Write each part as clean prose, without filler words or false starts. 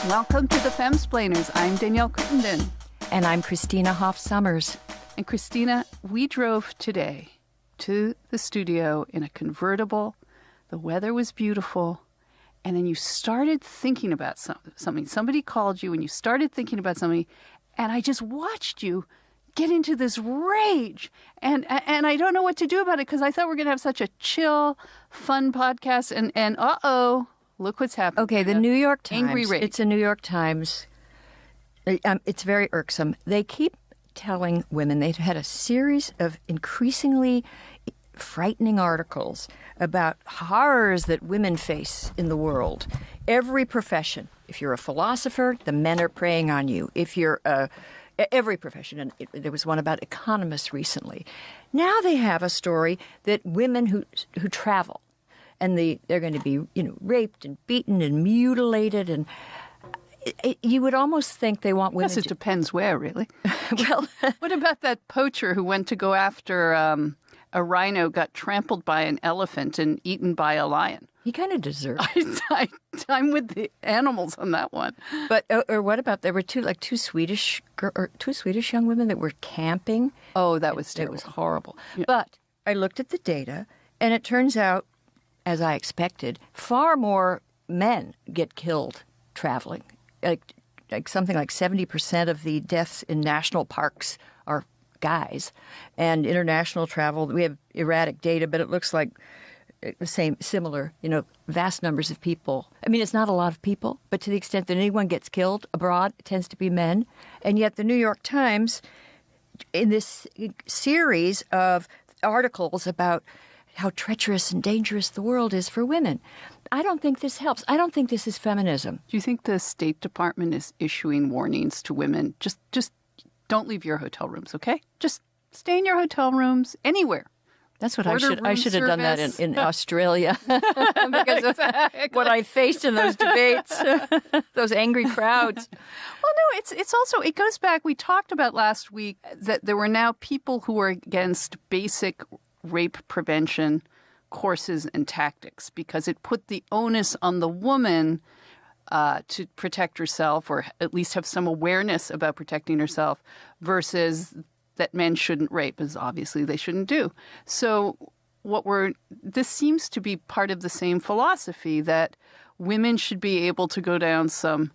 Welcome to the Femsplainers. I'm Danielle Crittenden. And I'm Christina Hoff-Summers. And Christina, we drove today to the studio in a convertible. The weather was beautiful. And then you started thinking about something. Somebody called you and you started thinking about something. And I just watched you get into this rage. And I don't know what to do about it because I thought we were going to have such a chill, fun podcast. And uh-oh, look what's happening. Okay, the New York Times. Angry rage. It's a New York Times. It's very irksome. They keep telling women they've had a series of increasingly frightening articles about horrors that women face in the world. Every profession. If you're a philosopher, the men are preying on you. If you're every profession, and there was one about economists recently. Now they have a story that women who travel, and they're going to be raped and beaten and mutilated, and you would almost think they want women. Yes, it depends where, really. Well, what about that poacher who went to go after a rhino, got trampled by an elephant and eaten by a lion? He kind of deserves it. I'm with the animals on that one. But or what about there were two Swedish young women that were camping? Oh, that was terrible. It was horrible. Yeah. But I looked at the data, and it turns out, as I expected, far more men get killed traveling. Like something like 70% of the deaths in national parks are guys, and international travel. We have erratic data, but it looks like similar, vast numbers of people. I mean, it's not a lot of people, but to the extent that anyone gets killed abroad, it tends to be men. And yet the New York Times, in this series of articles about how treacherous and dangerous the world is for women, I don't think this helps. I don't think this is feminism. Do you think the State Department is issuing warnings to women? Just don't leave your hotel rooms, okay? Just stay in your hotel rooms anywhere. That's what I should have done that in Australia because exactly. of what I faced in those debates, those angry crowds. Well, no, it's also, it goes back. We talked about last week that there were now people who were against basic rape prevention courses and tactics because it put the onus on the woman to protect herself or at least have some awareness about protecting herself versus that men shouldn't rape, as obviously they shouldn't do. So this seems to be part of the same philosophy that women should be able to go down some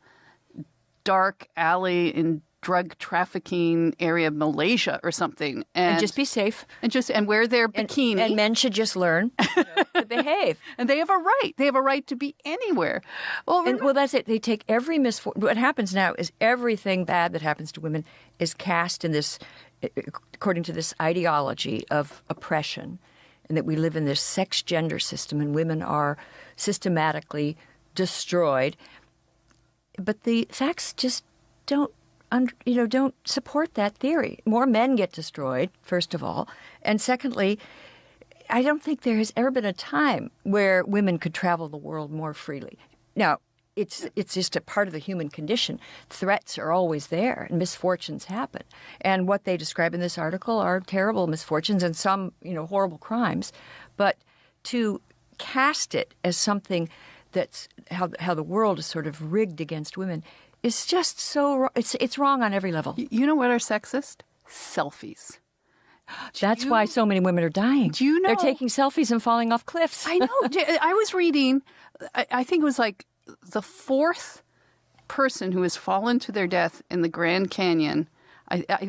dark alley in drug trafficking area of Malaysia or something. And just be safe. And wear their bikini. And men should just learn to behave. And they have a right. They have a right to be anywhere. Well, that's it. They take every misfortune. What happens now is everything bad that happens to women is cast in this, according to this ideology of oppression, and that we live in this sex-gender system and women are systematically destroyed. But the facts just don't support that theory. More men get destroyed, first of all. And secondly, I don't think there has ever been a time where women could travel the world more freely. Now, it's just a part of the human condition. Threats are always there, and misfortunes happen. And what they describe in this article are terrible misfortunes and some, horrible crimes. But to cast it as something that's how the world is sort of rigged against women is just so wrong. It's wrong on every level. You know what are sexist? Selfies. That's why so many women are dying. Do you know? They're taking selfies and falling off cliffs. I know. I was reading, I think it was like the fourth person who has fallen to their death in the Grand Canyon,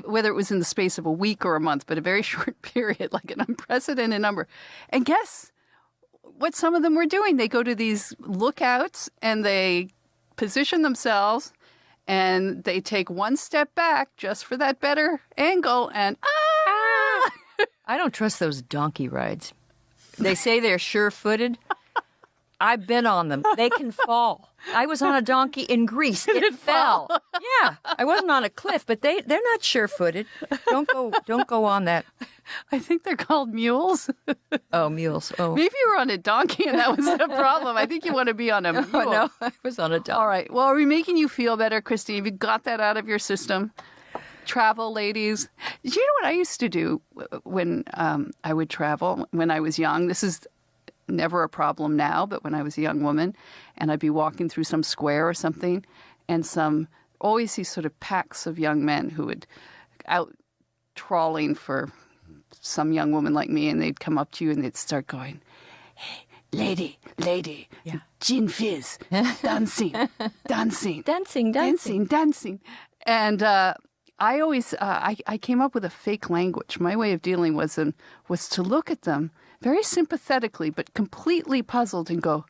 whether it was in the space of a week or a month, but a very short period, like an unprecedented number. And guess what some of them were doing? They go to these lookouts and they position themselves and they take one step back just for that better angle and I don't trust those donkey rides. They say they're sure-footed. I've been on them. They can fall. I was on a donkey in Greece. It fell. Yeah, I wasn't on a cliff, but they're not sure-footed. Don't go on that. I think they're called mules. Oh, mules. Oh, maybe you were on a donkey and that was the problem. I think you want to be on a mule. No, I was on a donkey. All right. Well, are we making you feel better, Christine? You got that out of your system. Travel, ladies. Do you know what I used to do when I would travel when I was young? This is never a problem now, but when I was a young woman and I'd be walking through some square or something and always these sort of packs of young men who would out trawling for some young woman like me, and they'd come up to you and they'd start going, "Hey, lady, gin fizz, dancing. And I always, I came up with a fake language. My way of dealing was to look at them very sympathetically, but completely puzzled and go,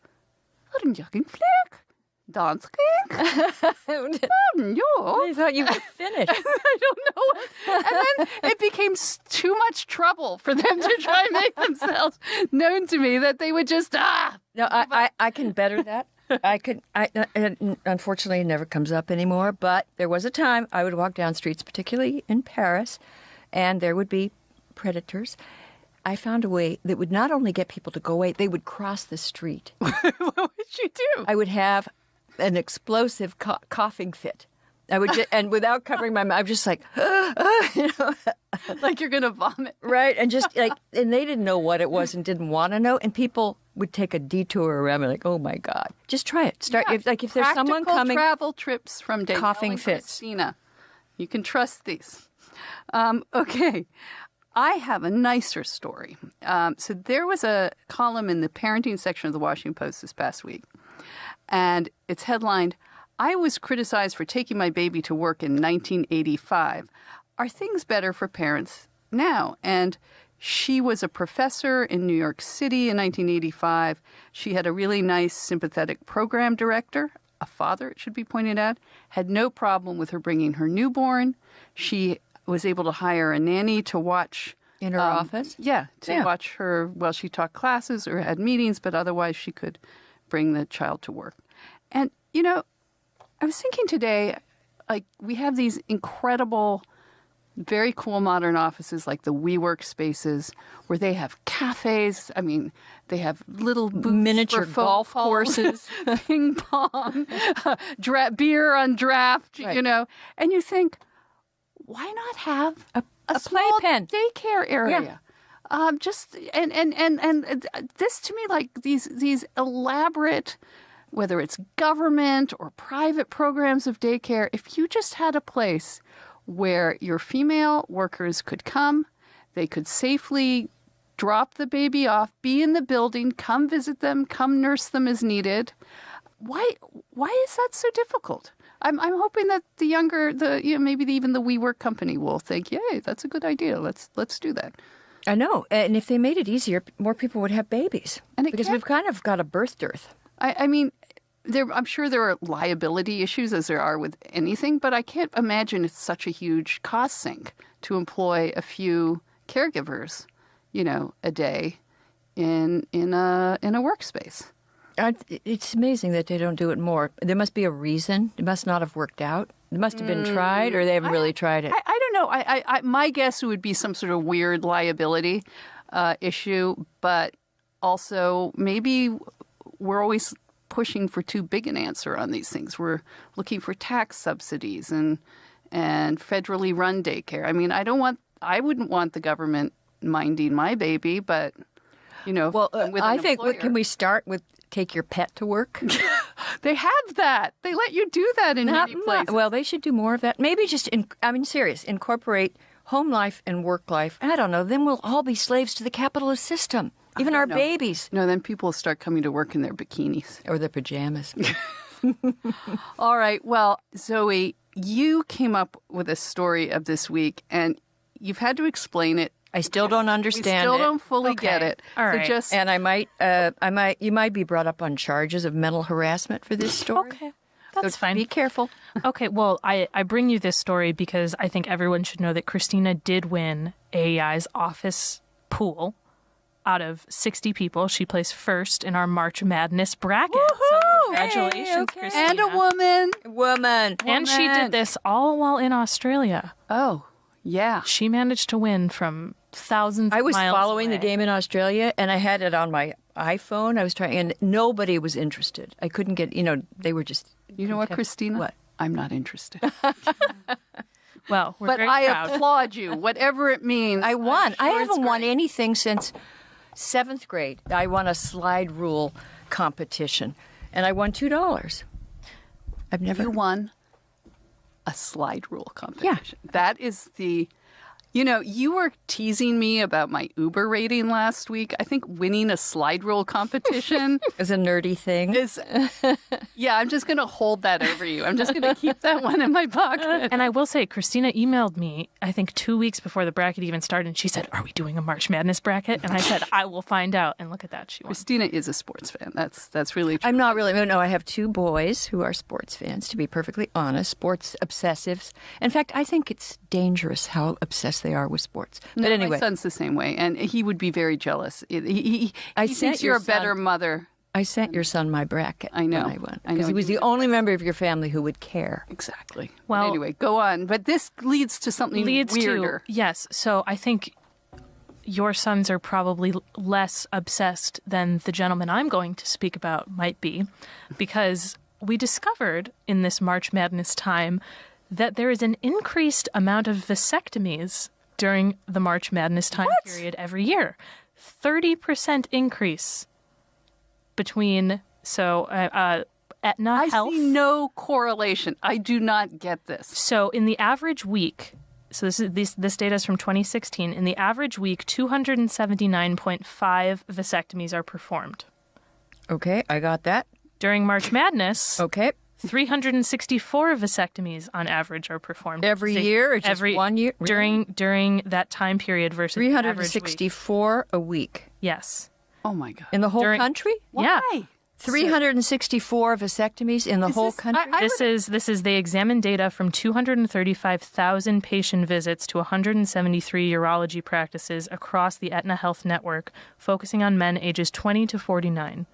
dance I thought you were finished. I don't know. And then it became too much trouble for them to try and make themselves known to me that they would just, No, I can better that. Unfortunately, it never comes up anymore, but there was a time I would walk down streets, particularly in Paris, and there would be predators. I found a way that would not only get people to go away, they would cross the street. What would you do? I would have an explosive coughing fit. I would and without covering my mouth, I'm just like, like you're going to vomit. Right. And just and they didn't know what it was and didn't want to know. And people would take a detour around, like, oh my God, just try it. Start if there's someone coming. Travel trips from Danielle coughing fits. Christina. You can trust these. Okay. I have a nicer story. So there was a column in the parenting section of the Washington Post this past week, and it's headlined, "I was criticized for taking my baby to work in 1985. Are things better for parents now?" And she was a professor in New York City in 1985. She had a really nice, sympathetic program director, a father, it should be pointed out, had no problem with her bringing her newborn. She was able to hire a nanny to watch in her office? Yeah, watch her while she taught classes or had meetings, but otherwise she could bring the child to work. And, I was thinking today, like, we have these incredible, very cool modern offices like the WeWork spaces where they have cafes. I mean, they have little booths miniature for golf courses, ping pong, beer on draft, right. And you think, why not have a small playpen, daycare area? Yeah. Just and this to me, like these elaborate, whether it's government or private programs of daycare, if you just had a place where your female workers could come, they could safely drop the baby off, be in the building, come visit them, come nurse them as needed. Why is that so difficult? I'm hoping that the younger, maybe even the WeWork company will think, yay, that's a good idea. Let's do that. I know. And if they made it easier, more people would have babies. Because we've kind of got a birth dearth. I mean, I'm sure there are liability issues as there are with anything, but I can't imagine it's such a huge cost sink to employ a few caregivers, a day in a workspace. It's amazing that they don't do it more. There must be a reason. It must not have worked out. It must have been tried, or they haven't really tried it. I don't know. My guess would be some sort of weird liability issue, but also maybe we're always pushing for too big an answer on these things. We're looking for tax subsidies and federally run daycare. I mean, I wouldn't want the government minding my baby, but well, I think can we start with take your pet to work? They have that. They let you do that in many places. Well, they should do more of that. Maybe just, serious, incorporate home life and work life. I don't know. Then we'll all be slaves to the capitalist system. Even our babies. No, then people will start coming to work in their bikinis. Or their pajamas. All right. Well, Zoe, you came up with a story of this week, and you've had to explain it. I still don't understand it. We still don't fully get it. All right. And you might be brought up on charges of mental harassment for this story. Okay. That's fine. Be careful. Okay, well, I bring you this story because I think everyone should know that Christina did win AEI's office pool. Out of 60 people, she placed first in our March Madness bracket. Woohoo! So congratulations, Hey, okay. Christina. And a woman. And she did this all while in Australia. Oh, yeah. She managed to win from thousands of miles I was following away. the game in Australia, and I had it on my iPhone. I was trying, and nobody was interested. I couldn't get, they were just... You know what, Christina? What? I'm not interested. Well, we're But very I proud. applaud you, whatever it means. I won. I haven't won great. anything since 7th grade. I won a slide rule competition, and I won $2. I've never. You won a slide rule competition. That is the... you were teasing me about my Uber rating last week. I think winning a slide rule competition is a nerdy thing. I'm just going to hold that over you. I'm just going to keep that one in my pocket. And I will say, Christina emailed me, I think 2 weeks before the bracket even started, and she said, "Are we doing a March Madness bracket?" And I said, "I will find out." And look at that, she won. Christina is a sports fan. That's really true. I'm not really. No, I have 2 boys who are sports fans, to be perfectly honest, sports obsessives. In fact, I think it's dangerous how obsessed they are with sports. But anyway. My son's the same way, and he would be very jealous. He thinks you're a better mother. I sent your son my bracket. I know. When I won. Because he was the only member of your family who would care. Exactly. Well, but anyway, go on. But this leads to something weirder. Yes. So I think your sons are probably less obsessed than the gentleman I'm going to speak about might be, because we discovered in this March Madness time that there is an increased amount of vasectomies during the March Madness time period every year. 30% increase between, Aetna Health. I see no correlation. I do not get this. So in the average week, so this data is from 2016, in the average week, 279.5 vasectomies are performed. Okay, I got that. During March Madness, okay, 364 vasectomies on average are performed every year, or just every 1 year during that time period versus 364 a week. Yes. Oh my God! In the whole country? Yeah. Why? 364 vasectomies in the whole country. This is they examined data from 235,000 patient visits to 173 urology practices across the Aetna Health network, focusing on men ages 20 to 49.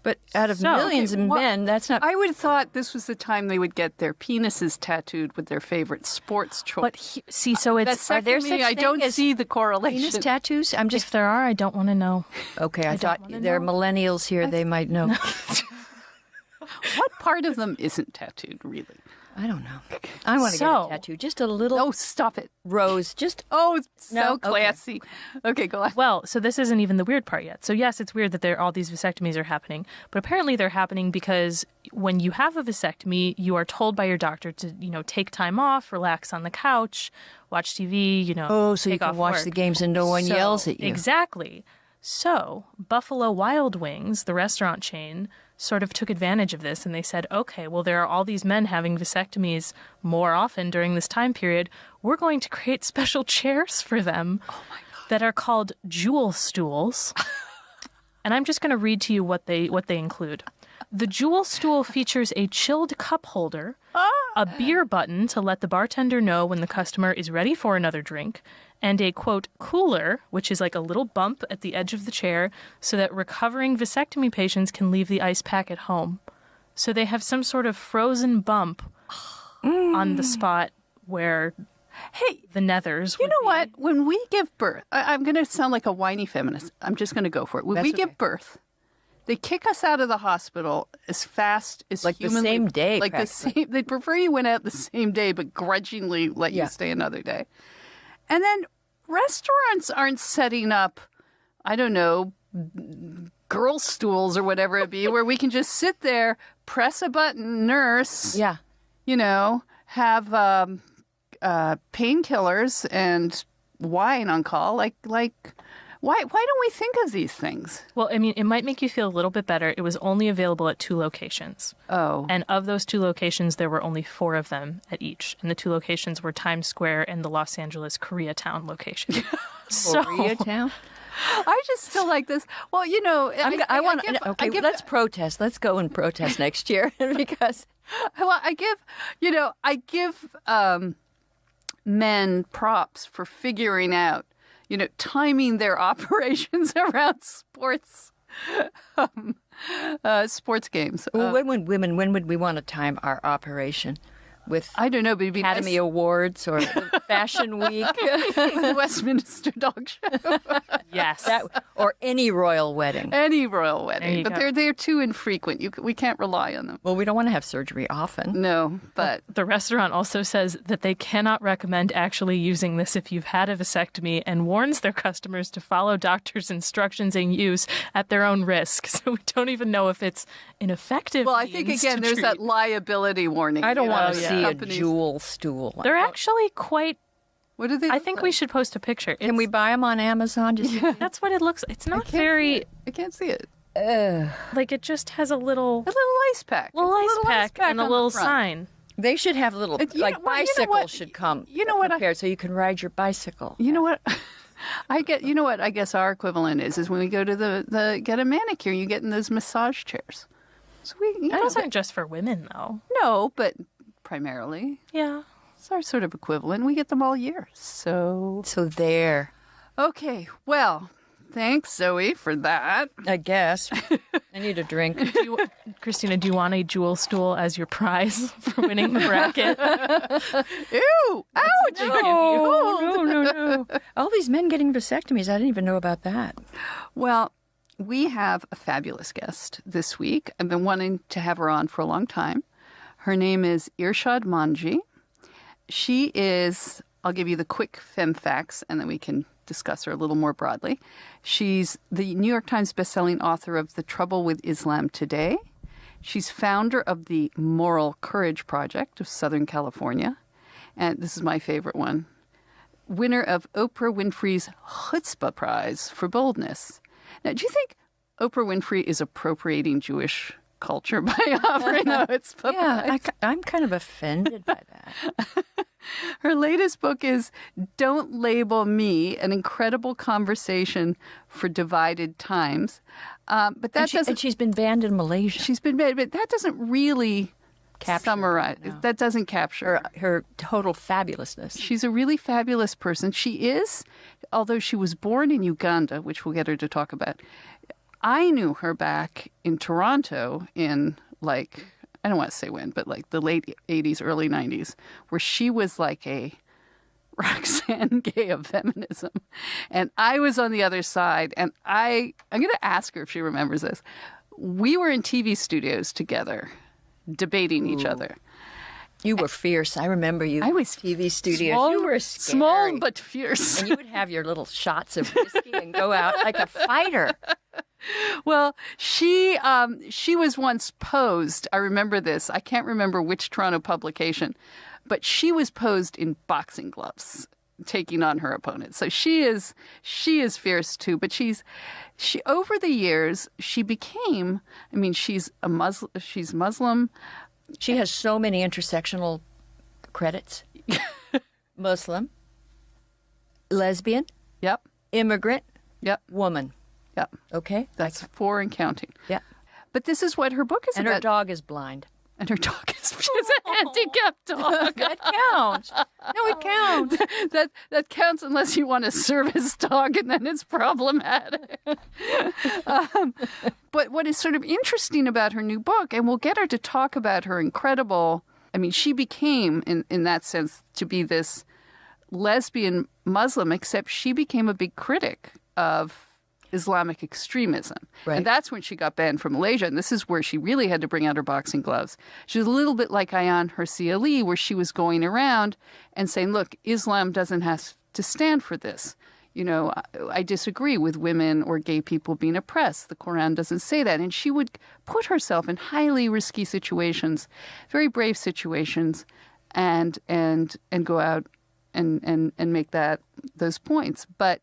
But out of millions of men, that's not... I would have thought this was the time they would get their penises tattooed with their favorite sports choice. But so it's... Are there such I don't see the correlation. Penis tattoos? If there are, I don't want to know. Okay, I thought there are millennials here. They might know. What part of them isn't tattooed, really? I don't know. I want to get a tattoo. Just a little... Oh, stop it. Rose. So classy. Okay, go on. Well, so this isn't even the weird part yet. So yes, it's weird that all these vasectomies are happening, but apparently they're happening because when you have a vasectomy, you are told by your doctor to, take time off, relax on the couch, watch TV, so you can watch the games and no one yells at you. Exactly. So Buffalo Wild Wings, the restaurant chain, sort of took advantage of this, and they said, okay, well, there are all these men having vasectomies more often during this time period. We're going to create special chairs for them that are called Jewel Stools. And I'm just going to read to you what they include. The Jewel Stool features a chilled cup holder, a beer button to let the bartender know when the customer is ready for another drink, and a, quote, cooler, which is like a little bump at the edge of the chair so that recovering vasectomy patients can leave the ice pack at home. So they have some sort of frozen bump on the spot where the nethers would be. What? When we give birth, I'm going to sound like a whiny feminist. I'm just going to go for it. When we give birth, they kick us out of the hospital as fast as humanly... the same day, like the same. They prefer you went out the same day, but grudgingly let you stay another day. And then restaurants aren't setting up, I don't know, girl stools or whatever it be, where we can just sit there, press a button, nurse, have painkillers and wine on call. Why don't we think of these things? Well, I mean, it might make you feel a little bit better. It was only available at 2 locations. Oh. And of those 2 locations, there were only 4 of them at each. And the 2 locations were Times Square and the Los Angeles Koreatown location. Koreatown? I just still like this. Well, let's protest. Let's go and protest next year because... Well, I give men props for figuring out, timing their operations around sports games. Well, when would we want to time our operation? with I don't know, but it'd be Academy nice Awards or Fashion Week. the Westminster Dog Show. Yes. Or any royal wedding. Any royal wedding. you But go. they're too infrequent. We can't rely on them. Well, we don't want to have surgery often. No, but The restaurant also says that they cannot recommend actually using this if you've had a vasectomy and warns their customers to follow doctors' instructions in use at their own risk. So we don't even know if it's an effective I think, means again, to there's treat. that liability warning. I don't you want know, to see companies- a jewel stool. They're actually quite. What do they I look think like? we should post a picture. Can we buy them on Amazon? Just That's what it looks. It's not Can't see very it. I can't see it. like it just has a little A little ice pack. little It's ice pack and a on the little front. sign. They should have little You know- like well, you know bicycles what? should come. You know what I- prepared so you can ride your bicycle. You know what? You know what I guess our equivalent is when we go to the get a manicure, you get in those massage chairs. So Those aren't just for women though. no, but primarily Yeah. it's our sort of equivalent. We get them all year. So So there, okay, well, thanks Zoe for that. I guess. I need a drink. Christina, do you want a jewel stool as your prize for winning the bracket? Ew! Ouch! No. All these men getting vasectomies, I didn't even know about that. Well, we have a fabulous guest this week. I've been wanting to have her on for a long time. Her name is Irshad Manji. She is, I'll give you the quick femme facts and then we can discuss her a little more broadly. She's the New York Times bestselling author of The Trouble with Islam Today. She's founder of the Moral Courage Project of Southern California. And this is my favorite one. Winner of Oprah Winfrey's Chutzpah Prize for Boldness. Now, do you think Oprah Winfrey is appropriating Jewish culture by offering a chutzpah Yeah, prize? I'm kind of offended by that. Her latest book is Don't Label Me, an incredible conversation for divided times. But that And she's been banned in Malaysia. she's been bad, but that doesn't really Capture, summarize. no. That doesn't capture. Her total fabulousness. She's a really fabulous person. She is, although she was born in Uganda, which we'll get her to talk about. I knew her back in Toronto in I don't want to say when, but like the late 80s, early 90s, where she was like a Roxanne Gay of feminism. And I was on the other side. And I'm going to ask her if she remembers this. We were in TV studios together debating each other. You were fierce. I remember you. I was TV studios. Small, You were small scary. but fierce. And you would have your little shots of whiskey and go out like a fighter. Well, she was once posed. I remember this. I can't remember which Toronto publication, but she was posed in boxing gloves, taking on her opponent. So she is fierce too. But she over the years she became. I mean, she's a Muslim. She's Muslim. She has so many intersectional credits. Muslim, lesbian, Yep. immigrant, Yep. woman. Yep. Okay? That's 4 and counting. Yeah. But this is what her book is And about. her dog is blind. And her dog is she's a handicapped dog. That counts. No, it counts. That counts unless you want a service dog, and then it's problematic. But what is sort of interesting about her new book, and we'll get her to talk about her incredible. I mean, she became, in that sense, to be this lesbian Muslim, except she became a big critic of Islamic extremism. Right. And that's when she got banned from Malaysia. And this is where she really had to bring out her boxing gloves. She was a little bit like Ayaan Hirsi Ali, where she was going around and saying, look, Islam doesn't have to stand for this. You know, I disagree with women or gay people being oppressed. The Quran doesn't say that. And she would put herself in highly risky situations, very brave situations, and go out and make those points. But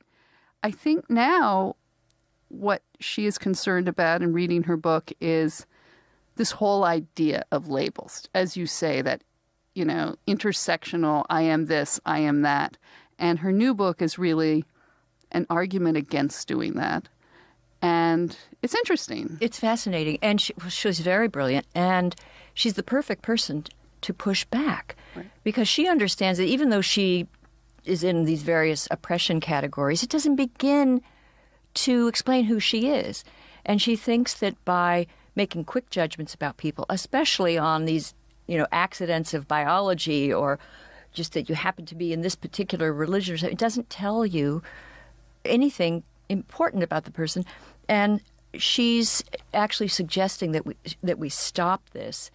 I think now what she is concerned about in reading her book is this whole idea of labels, as you say, that, you know, intersectional, I am this, I am that. And her new book is really an argument against doing that. And it's interesting. It's fascinating. And she's very brilliant. And she's the perfect person to push back. Right. Because she understands that even though she is in these various oppression categories, it doesn't begin to explain who she is. And she thinks that by making quick judgments about people, especially on these accidents of biology or just that you happen to be in this particular religion. It doesn't tell you anything important about the person. And she's actually suggesting that we stop this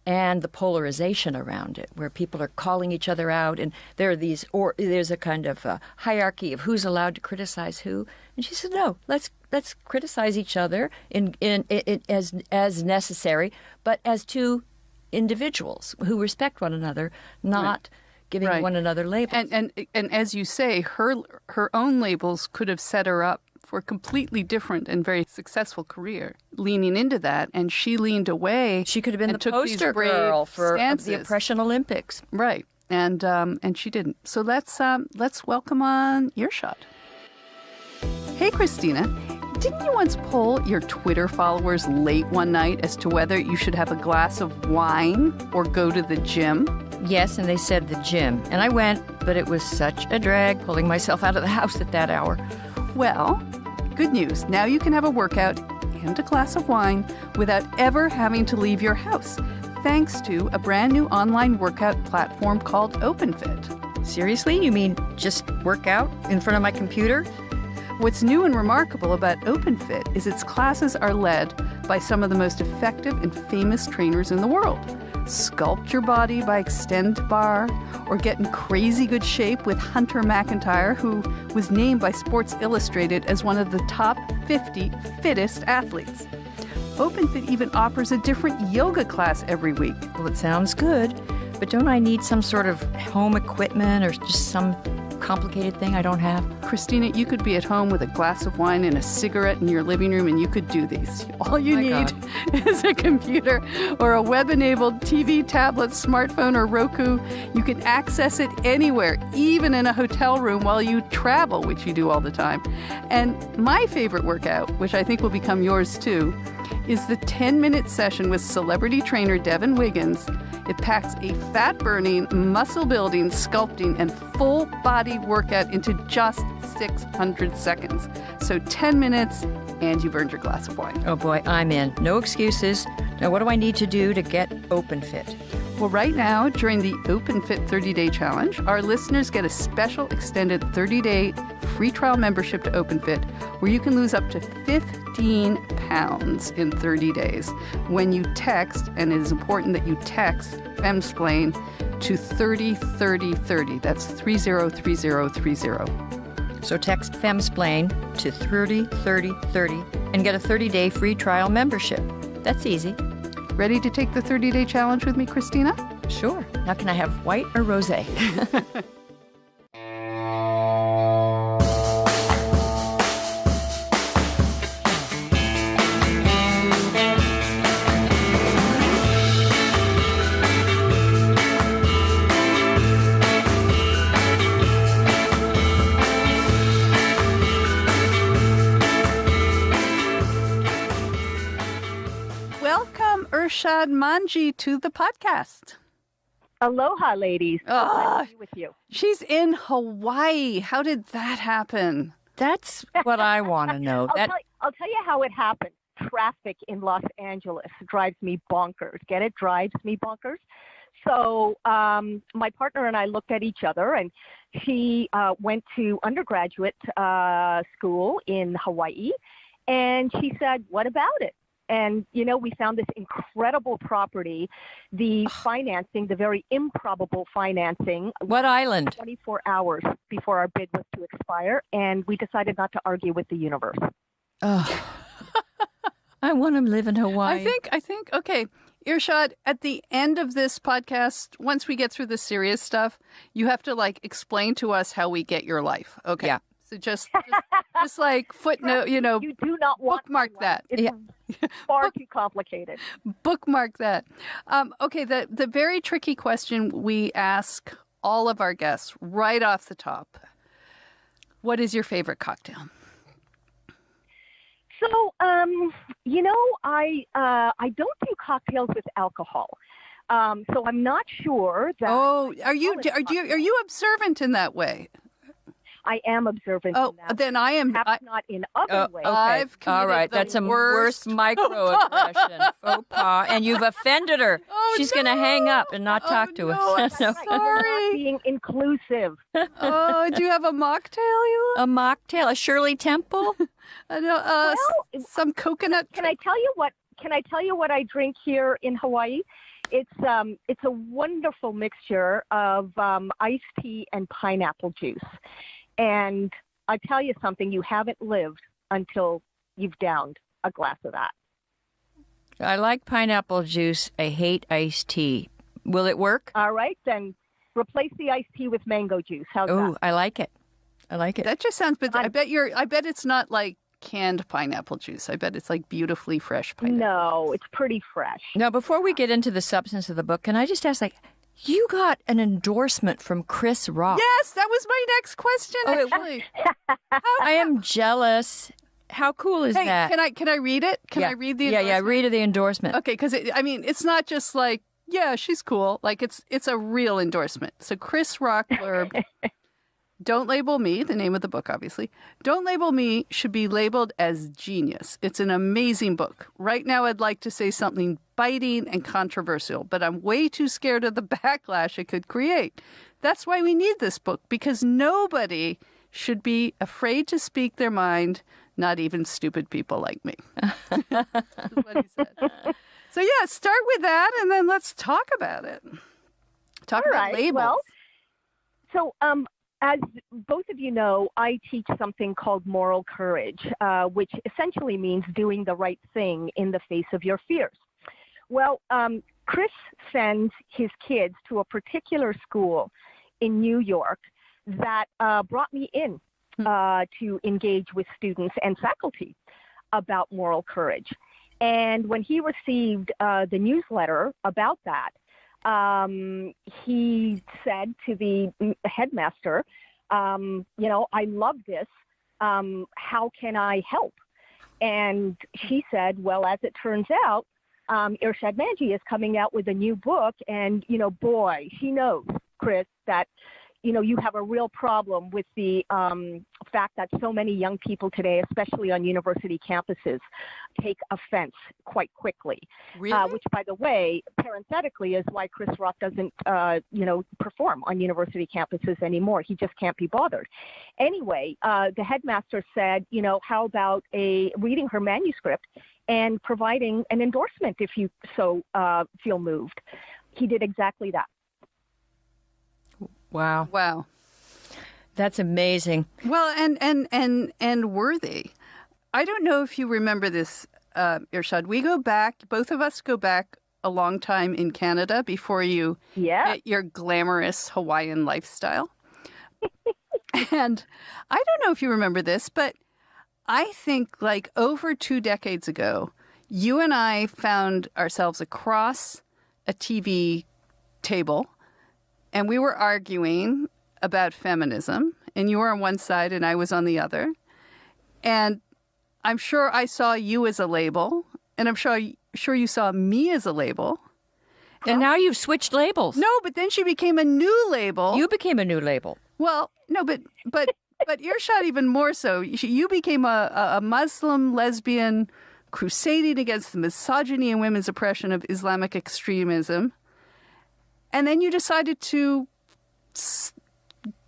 and the polarization around it, where people are calling each other out, and there's a kind of hierarchy of who's allowed to criticize who. And she said, no, let's criticize each other in as necessary, but as two individuals who respect one another, not giving one another labels. And as you say, her own labels could have set her up for a completely different and very successul career, leaning into that, and she leaned away. She could have been the took poster girl for the Oppression Olympics, right? And she didn't. So let's welcome on Irshad. Hey, Christina, didn't you once poll your Twitter followers late one night as to whether you should have a glass of wine or go to the gym? Yes, and they said the gym, and I went, but it was such a drag pulling myself out of the house at that hour. Well, good news. Now you can have a workout and a glass of wine without ever having to leave your house, thanks to a brand new online workout platform called OpenFit. Seriously? You mean just work out in front of my computer? What's new and remarkable about OpenFit is its classes are led by some of the most effective and famous trainers in the world. Sculpt your body by Extend Bar, or get in crazy good shape with Hunter McIntyre, who was named by Sports Illustrated as one of the top 50 fittest athletes. OpenFit even offers a different yoga class every week. Well, it sounds good, but don't I need some sort of home equipment or just some complicated thing I don't have? Christina, you could be at home with a glass of wine and a cigarette in your living room, and you could do these. All you need is a computer or a web-enabled TV, tablet, smartphone, or Roku. You can access it anywhere, even in a hotel room while you travel, which you do all the time. And my favorite workout, which I think will become yours too, is the 10-minute session with celebrity trainer Devin Wiggins. It packs a fat-burning, muscle-building, sculpting, and full-body workout into just 600 seconds. So 10 minutes, and you've earned your glass of wine. Oh boy, I'm in. No excuses. Now, what do I need to do to get OpenFit? Well, right now, during the OpenFit 30-Day Challenge, our listeners get a special extended 30-day free trial membership to OpenFit, where you can lose up to 15 pounds in 30 days when you text, and it is important that you text Femsplain to 303030. That's 303030. So text Femsplain to 303030 and get a 30-day free trial membership. That's easy. Ready to take the 30-day challenge with me, Christina? Sure. Now, can I have white or rosé? Welcome, Irshad Manji, to the podcast. Aloha, ladies. Glad to be with you. She's in Hawaii. How did that happen? That's what I want to know. I'll tell you how it happened. Traffic in Los Angeles drives me bonkers. Get it? Drives me bonkers. So my partner and I looked at each other, and she went to undergraduate school in Hawaii, and she said, what about it? And, we found this incredible property, the financing, the very improbable financing. What island? 24 hours before our bid was to expire, and we decided not to argue with the universe. Oh, I want to live in Hawaii. I think, okay, Irshad, at the end of this podcast, once we get through the serious stuff, you have to, explain to us how we get your life, okay? Yeah. So just like footnote, you do not want bookmark that. It's far too complicated. Bookmark that. Okay, the very tricky question we ask all of our guests right off the top. What is your favorite cocktail? So, I don't do cocktails with alcohol. So I'm not sure that. Oh, are you observant in that way? I am observant Oh, in that. then I am. Perhaps not in other ways. I've committed All right, the that's a worst worst microaggression, faux pas, and you've offended her. Oh, She's going to hang up and not talk to no, us. I'm Right, we're not sorry. being inclusive. Oh, do you have a mocktail you A mocktail, a Shirley Temple. I know, some coconut. Can I tell you what? Can I tell you what I drink here in Hawaii? It's a wonderful mixture of iced tea and pineapple juice. And I tell you something, you haven't lived until you've downed a glass of that. I like pineapple juice. I hate iced tea. Will it work? All right, then replace the iced tea with mango juice. How's Oh, that? I like it. I like it. That just sounds. But I bet it's not like canned pineapple juice. I bet it's like beautifully fresh pineapple. No, it's pretty fresh. Now, before we get into the substance of the book, can I just ask, you got an endorsement from Chris Rock. Yes, that was my next question. Oh, Actually, I am jealous. How cool is hey, that? can I read it? Can I read the endorsement? Yeah, read the endorsement. Okay, because it's not just like, yeah, she's cool. Like it's a real endorsement. So Chris Rock blurb, Don't Label Me, the name of the book, obviously. Don't Label Me should be labeled as genius. It's an amazing book. Right now, I'd like to say something biting and controversial, but I'm way too scared of the backlash it could create. That's why we need this book, because nobody should be afraid to speak their mind, not even stupid people like me. That's what he said. So, yeah, start with that, and then let's talk about it. Talk about labels. Well, so as both of you know, I teach something called moral courage, which essentially means doing the right thing in the face of your fears. Well, Chris sends his kids to a particular school in New York that brought me in to engage with students and faculty about moral courage. And when he received the newsletter about that, he said to the headmaster, I love this. How can I help? And she said, well, as it turns out, Irshad Manji is coming out with a new book. And, boy, she knows, Chris, that, you have a real problem with the fact that so many young people today, especially on university campuses, take offense quite quickly. Really? Which, by the way, parenthetically, is why Chris Rock doesn't, perform on university campuses anymore. He just can't be bothered. Anyway, the headmaster said, how about reading her manuscript and providing an endorsement if you so feel moved. He did exactly that. Wow. That's amazing. Well, and worthy. I don't know if you remember this, Irshad. We go back, both of us go back a long time in Canada before you get your glamorous Hawaiian lifestyle. And I don't know if you remember this, but I think like over 2 decades ago, you and I found ourselves across a TV table, and we were arguing about feminism, and you were on one side and I was on the other. And I'm sure I saw you as a label, and I'm sure you saw me as a label. And now you've switched labels. No, but then she became a new label. You became a new label. Well, no, but Irshad even more so. You became a Muslim lesbian crusading against the misogyny and women's oppression of Islamic extremism. And then you decided to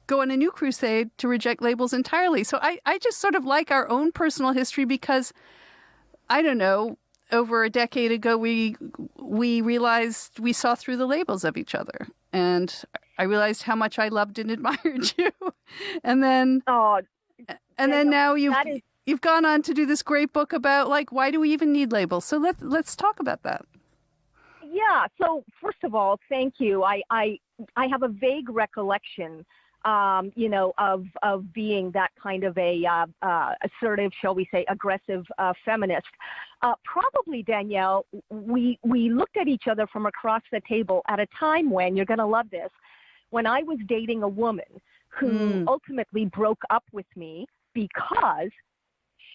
go on a new crusade to reject labels entirely. So I just sort of like our own personal history because, I don't know, over a decade ago, we realized we saw through the labels of each other. And I realized how much I loved and admired you. And then now you've gone on to do this great book about, like, why do we even need labels? So let's talk about that. Yeah. So first of all, thank you. I have a vague recollection, of being that kind of a assertive, shall we say, aggressive feminist. Probably, Danielle, we looked at each other from across the table at a time when, you're going to love this, when I was dating a woman who ultimately broke up with me because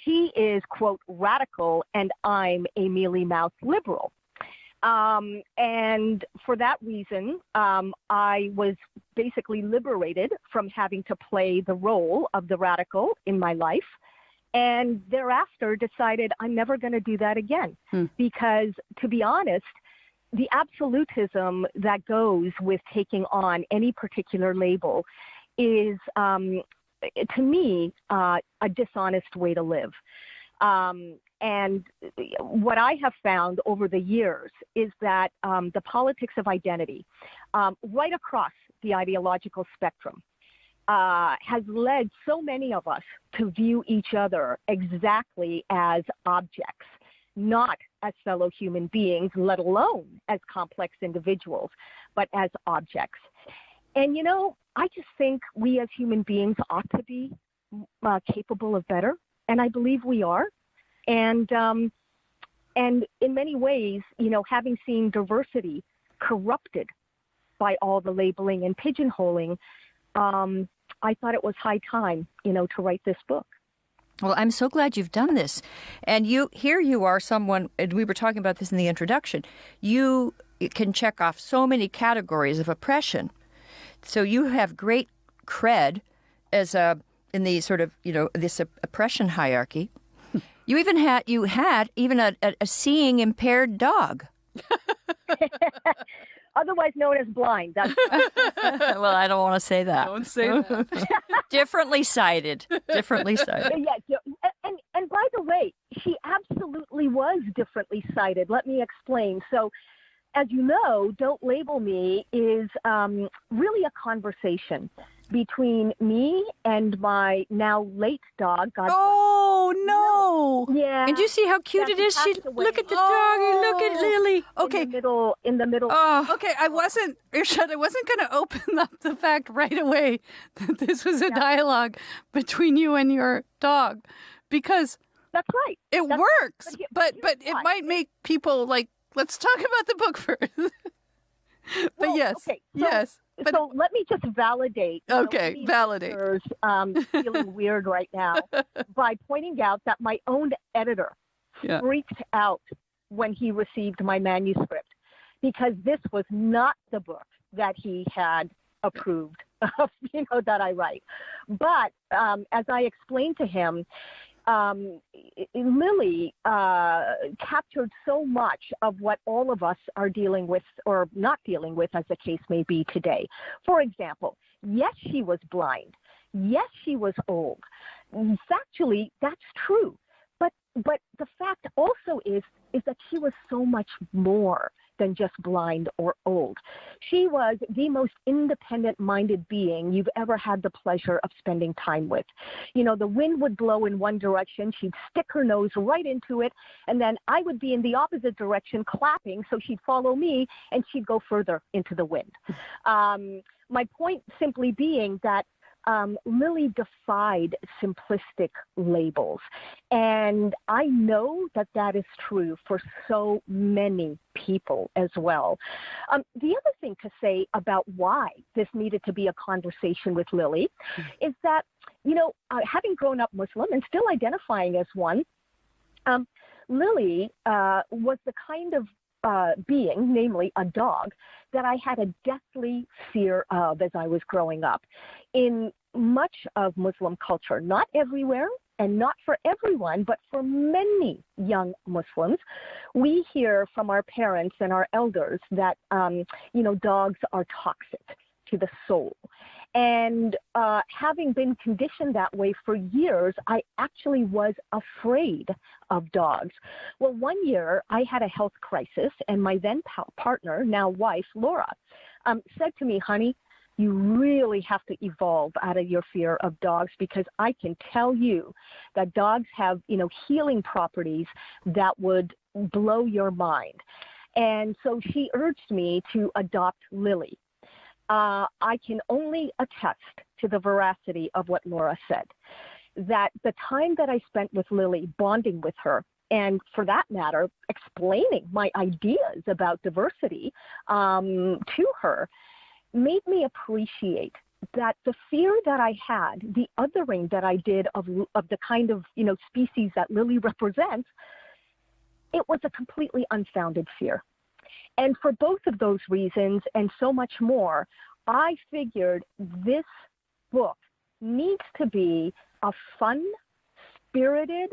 she is, quote, radical and I'm a mealy-mouthed liberal. And for that reason, I was basically liberated from having to play the role of the radical in my life. And thereafter decided I'm never going to do that again. Because, to be honest, the absolutism that goes with taking on any particular label is, to me, a dishonest way to live. And what I have found over the years is that the politics of identity, right across the ideological spectrum, has led so many of us to view each other exactly as objects, not as fellow human beings, let alone as complex individuals, but as objects. And, you know, I just think we as human beings ought to be capable of better, and I believe we are. And in many ways, you know, having seen diversity corrupted by all the labeling and pigeonholing, I thought it was high time, you know, to write this book. Well, I'm so glad you've done this. And you are someone, and we were talking about this in the introduction, you can check off so many categories of oppression. So you have great cred as in the sort of, you know, this oppression hierarchy. You had a seeing impaired dog. Otherwise known as blind. That's well, I don't want to say that. Don't say that. Differently sighted. Yeah, and by the way, she absolutely was differently sighted. Let me explain. So, as you know, Don't Label Me is really a conversation between me and my now late dog. God Oh, no. Yeah. And you see how cute it is? Look at the doggy. Look at Lily. Okay. In the middle. Oh. Okay, Irshad, I wasn't going to open up the fact right away that this was a dialogue between you and your dog, because That's right. it works, but it might make people like, let's talk about the book first. But yes, okay, yes. But, so let me just validate. Okay, validate. Feeling weird right now by pointing out that my own editor freaked out when he received my manuscript, because this was not the book that he had approved of, you know, that I write. But as I explained to him, Lily captured so much of what all of us are dealing with or not dealing with, as the case may be today. For example, yes, she was blind. Yes, she was old. Factually, that's true. But the fact also is that she was so much more than just blind or old. She was the most independent-minded being you've ever had the pleasure of spending time with. You know, the wind would blow in one direction, she'd stick her nose right into it, and then I would be in the opposite direction clapping, so she'd follow me, and she'd go further into the wind. My point simply being that Lily defied simplistic labels. And I know that that is true for so many people as well. The other thing to say about why this needed to be a conversation with Lily is that, you know, having grown up Muslim and still identifying as one, Lily was the kind of being, namely a dog, that I had a deathly fear of as I was growing up. In much of Muslim culture, not everywhere and not for everyone, but for many young Muslims, we hear from our parents and our elders that, you know, dogs are toxic to the soul. And having been conditioned that way for years, I actually was afraid of dogs. Well, one year I had a health crisis, and my then partner, now wife, Laura, said to me, honey, you really have to evolve out of your fear of dogs, because I can tell you that dogs have, you know, healing properties that would blow your mind. And so she urged me to adopt Lily. I can only attest to the veracity of what Laura said, that the time that I spent with Lily, bonding with her, and for that matter, explaining my ideas about diversity to her, made me appreciate that the fear that I had, the othering that I did of the kind of, you know, species that Lily represents, it was a completely unfounded fear. And for both of those reasons and so much more, I figured this book needs to be a fun, spirited,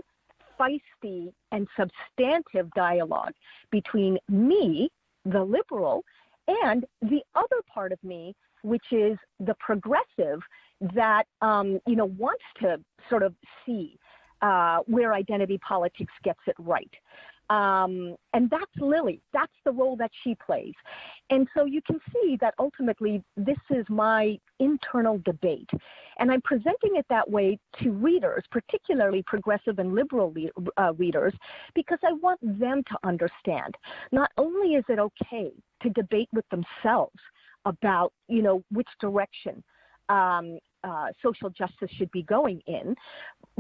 feisty, and substantive dialogue between me, the liberal, and the other part of me, which is the progressive that, wants to sort of see where identity politics gets it right. And that's Lily. That's the role that she plays. And so you can see that ultimately this is my internal debate. And I'm presenting it that way to readers, particularly progressive and liberal readers, because I want them to understand. Not only is it okay to debate with themselves about, which direction social justice should be going in,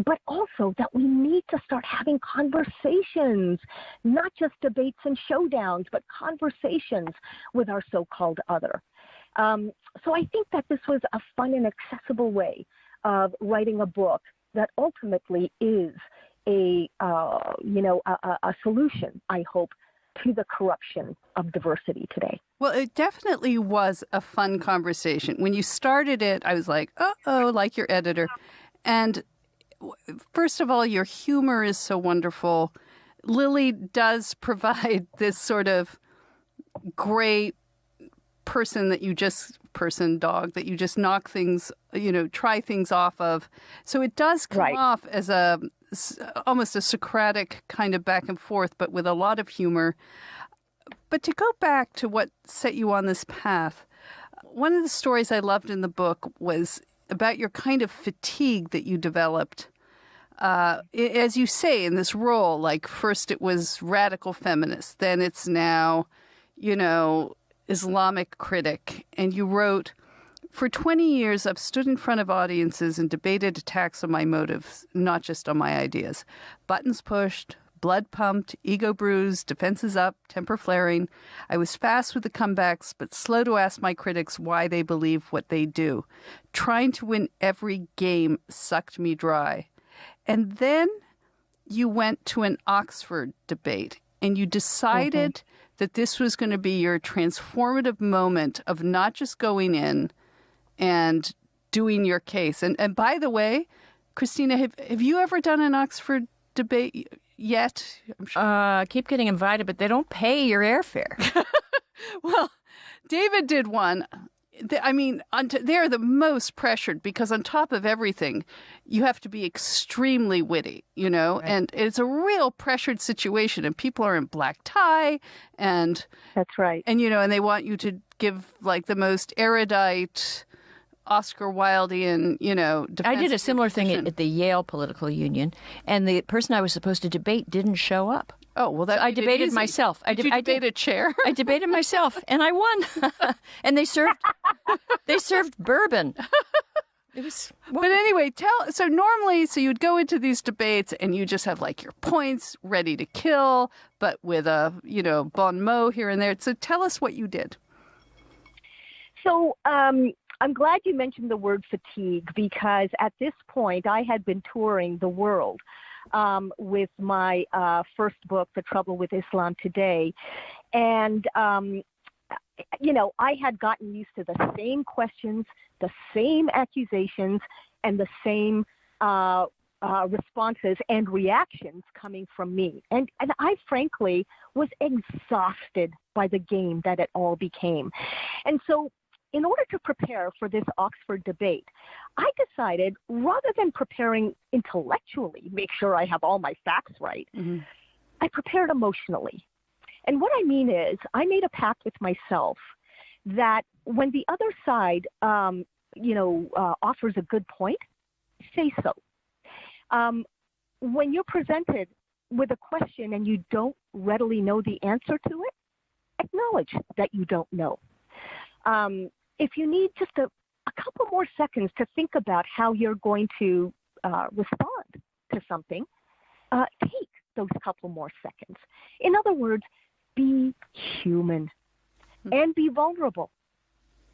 but also that we need to start having conversations, not just debates and showdowns, but conversations with our so-called other. So I think that this was a fun and accessible way of writing a book that ultimately is a solution, I hope, to the corruption of diversity today. Well, it definitely was a fun conversation. When you started it, I was like, uh-oh, like your editor. And first of all, your humor is so wonderful. Lily does provide this sort of great dog that you just knock things, try things off of. So it does come off as almost a Socratic kind of back and forth, but with a lot of humor. But to go back to what set you on this path, one of the stories I loved in the book was about your kind of fatigue that you developed. As you say, in this role, like first it was radical feminist, then it's now, Islamic critic. And you wrote, "For 20 years, I've stood in front of audiences and debated attacks on my motives, not just on my ideas. Buttons pushed, blood pumped, ego bruised, defenses up, temper flaring. I was fast with the comebacks, but slow to ask my critics why they believe what they do. Trying to win every game sucked me dry." And then you went to an Oxford debate, and you decided that this was going to be your transformative moment of not just going in and doing your case. And by the way, Christina, have you ever done an Oxford debate yet? I'm sure. I keep getting invited, but they don't pay your airfare. Well, David did one. I mean, they're the most pressured because on top of everything, you have to be extremely witty, right. And it's a real pressured situation, and people are in black tie, and that's right. And and they want you to give like the most erudite Oscar Wildean, I did a similar position. thing at the Yale Political Union, and the person I was supposed to debate didn't show up. Oh, well, that I debated myself. Did you debate a chair? I debated myself, and I won. And they served bourbon. It was. But anyway, so you'd go into these debates, and you just have like your points ready to kill, but with a bon mot here and there. So tell us what you did. So I'm glad you mentioned the word fatigue, because at this point I had been touring the world with my first book, The Trouble with Islam Today. And, I had gotten used to the same questions, the same accusations, and the same responses and reactions coming from me. And I frankly was exhausted by the game that it all became. And so in order to prepare for this Oxford debate, I decided, rather than preparing intellectually, make sure I have all my facts right, I prepared emotionally. And what I mean is, I made a pact with myself that when the other side, offers a good point, say so. When you're presented with a question and you don't readily know the answer to it, acknowledge that you don't know. If you need just a couple more seconds to think about how you're going to respond to something, take those couple more seconds. In other words, be human and be vulnerable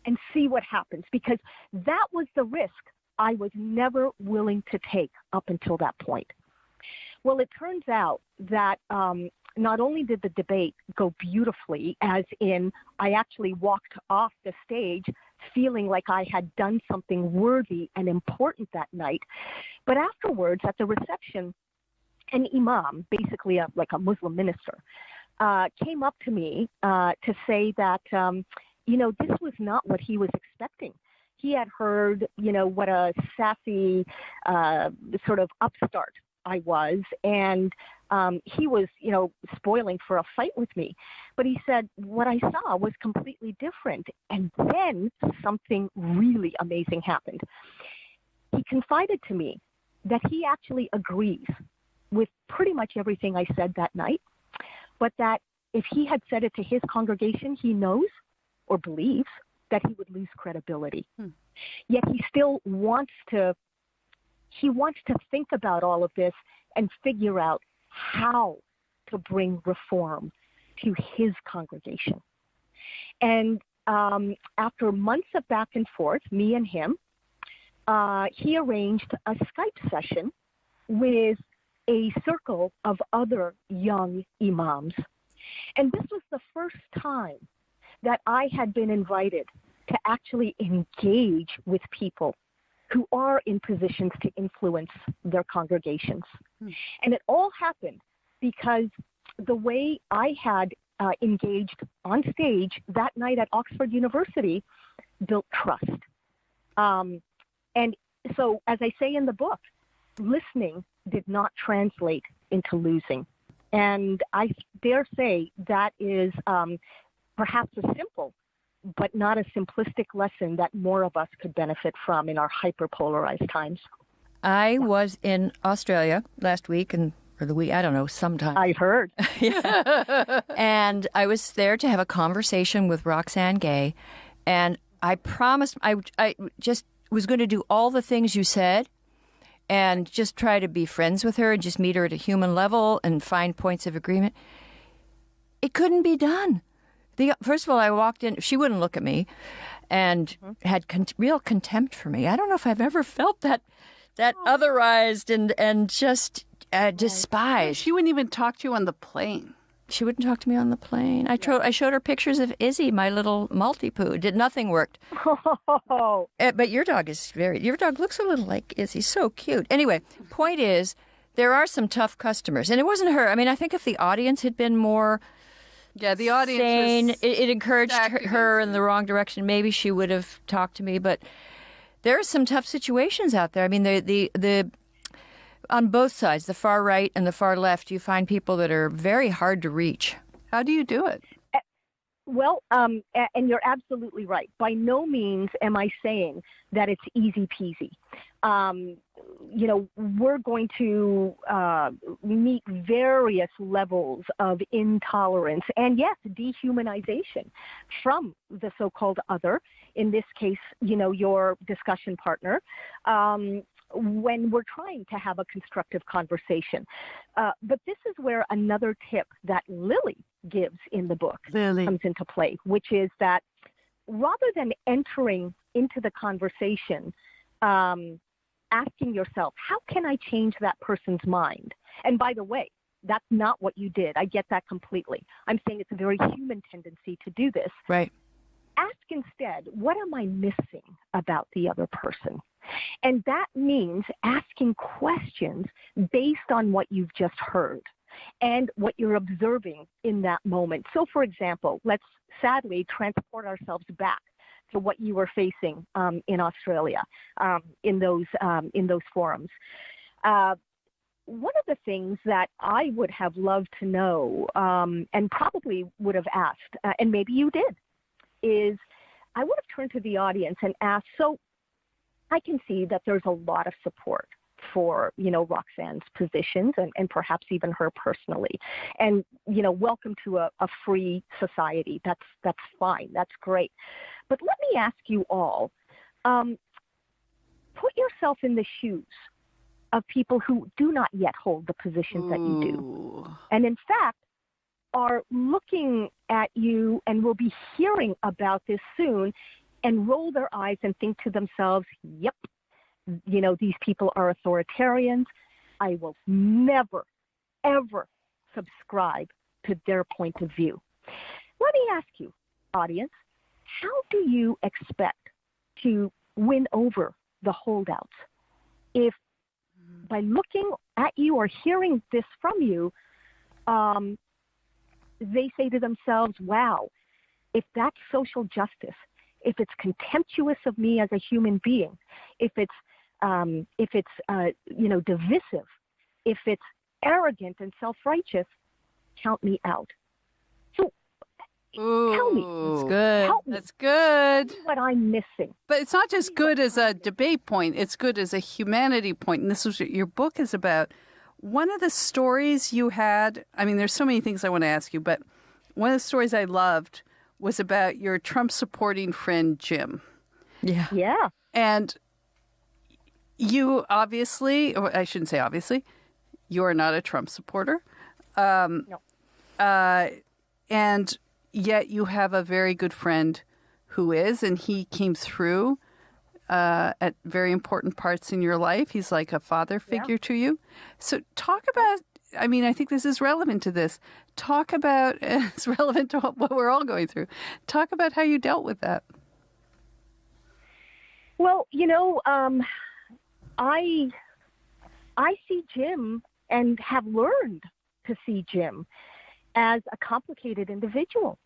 and see what happens, because that was the risk I was never willing to take up until that point. Well, it turns out that not only did the debate go beautifully, as in I actually walked off the stage feeling like I had done something worthy and important that night. But afterwards, at the reception, an imam, basically like a Muslim minister, came up to me to say that, this was not what he was expecting. He had heard, what a sassy sort of upstart I was, and he was, spoiling for a fight with me. But he said, what I saw was completely different. And then something really amazing happened. He confided to me that he actually agrees with pretty much everything I said that night, but that if he had said it to his congregation, he knows or believes that he would lose credibility. Yet he still wants to think about all of this and figure out how to bring reform to his congregation. And after months of back and forth, me and him, he arranged a Skype session with a circle of other young imams. And this was the first time that I had been invited to actually engage with people who are in positions to influence their congregations. And it all happened because the way I had engaged on stage that night at Oxford University built trust. And so, as I say in the book, listening did not translate into losing. And I dare say that is perhaps a simple but not a simplistic lesson that more of us could benefit from in our hyperpolarized times. I was in Australia last week, or the week, I don't know, sometime. I've heard. Yeah. And I was there to have a conversation with Roxane Gay, and I promised I just was going to do all the things you said and just try to be friends with her and just meet her at a human level and find points of agreement. It couldn't be done. First of all, I walked in, she wouldn't look at me and had real contempt for me. I don't know if I've ever felt that otherized and just despised. She wouldn't even talk to you on the plane. She wouldn't talk to me on the plane. I showed her pictures of Izzy, my little Maltipoo. Nothing worked. But your dog looks a little like Izzy. So cute. Anyway, point is, there are some tough customers. And it wasn't her. I mean, I think if the audience had been more... Yeah, the audience sane, it encouraged her in the wrong direction. Maybe she would have talked to me, but there are some tough situations out there. I mean, the on both sides, the far right and the far left, you find people that are very hard to reach. How do you do it? Well, and you're absolutely right. By no means am I saying that it's easy peasy. We're going to meet various levels of intolerance and, yes, dehumanization from the so-called other, in this case, your discussion partner, when we're trying to have a constructive conversation. But this is where another tip that Lily gives in the book comes into play, which is that rather than entering into the conversation, asking yourself, how can I change that person's mind? And by the way, that's not what you did. I get that completely. I'm saying it's a very human tendency to do this. Right. Ask instead, what am I missing about the other person? And that means asking questions based on what you've just heard and what you're observing in that moment. So, for example, let's sadly transport ourselves back to what you were facing in Australia in those forums. One of the things that I would have loved to know and probably would have asked, and maybe you did, is I would have turned to the audience and asked, so I can see that there's a lot of support for, Roxane's positions and perhaps even her personally. And, welcome to a free society. That's fine. That's great. But let me ask you all, put yourself in the shoes of people who do not yet hold the positions that you do. And in fact, are looking at you and will be hearing about this soon and roll their eyes and think to themselves, yep, these people are authoritarians. I will never, ever subscribe to their point of view. Let me ask you, audience, how do you expect to win over the holdouts. If by looking at you or hearing this from you, they say to themselves, wow, if that's social justice, if it's contemptuous of me as a human being, if it's divisive, if it's arrogant and self-righteous, count me out. So tell me. That's good. Help me. That's good. Tell me what I'm missing. But it's not just good as a debate point. It's good as a humanity point. And this is what your book is about. One of the stories you had, I mean, there's so many things I want to ask you, but one of the stories I loved was about your Trump-supporting friend, Jim. Yeah. Yeah. And you obviously, or I shouldn't say obviously, you are not a Trump supporter. No. And yet you have a very good friend who is, and he came through at very important parts in your life. He's like a father figure to you. So talk about, I mean, I think this is relevant to this. Talk about, it's relevant to what we're all going through. Talk about how you dealt with that. Well, I see Jim and have learned to see Jim as a complicated individual.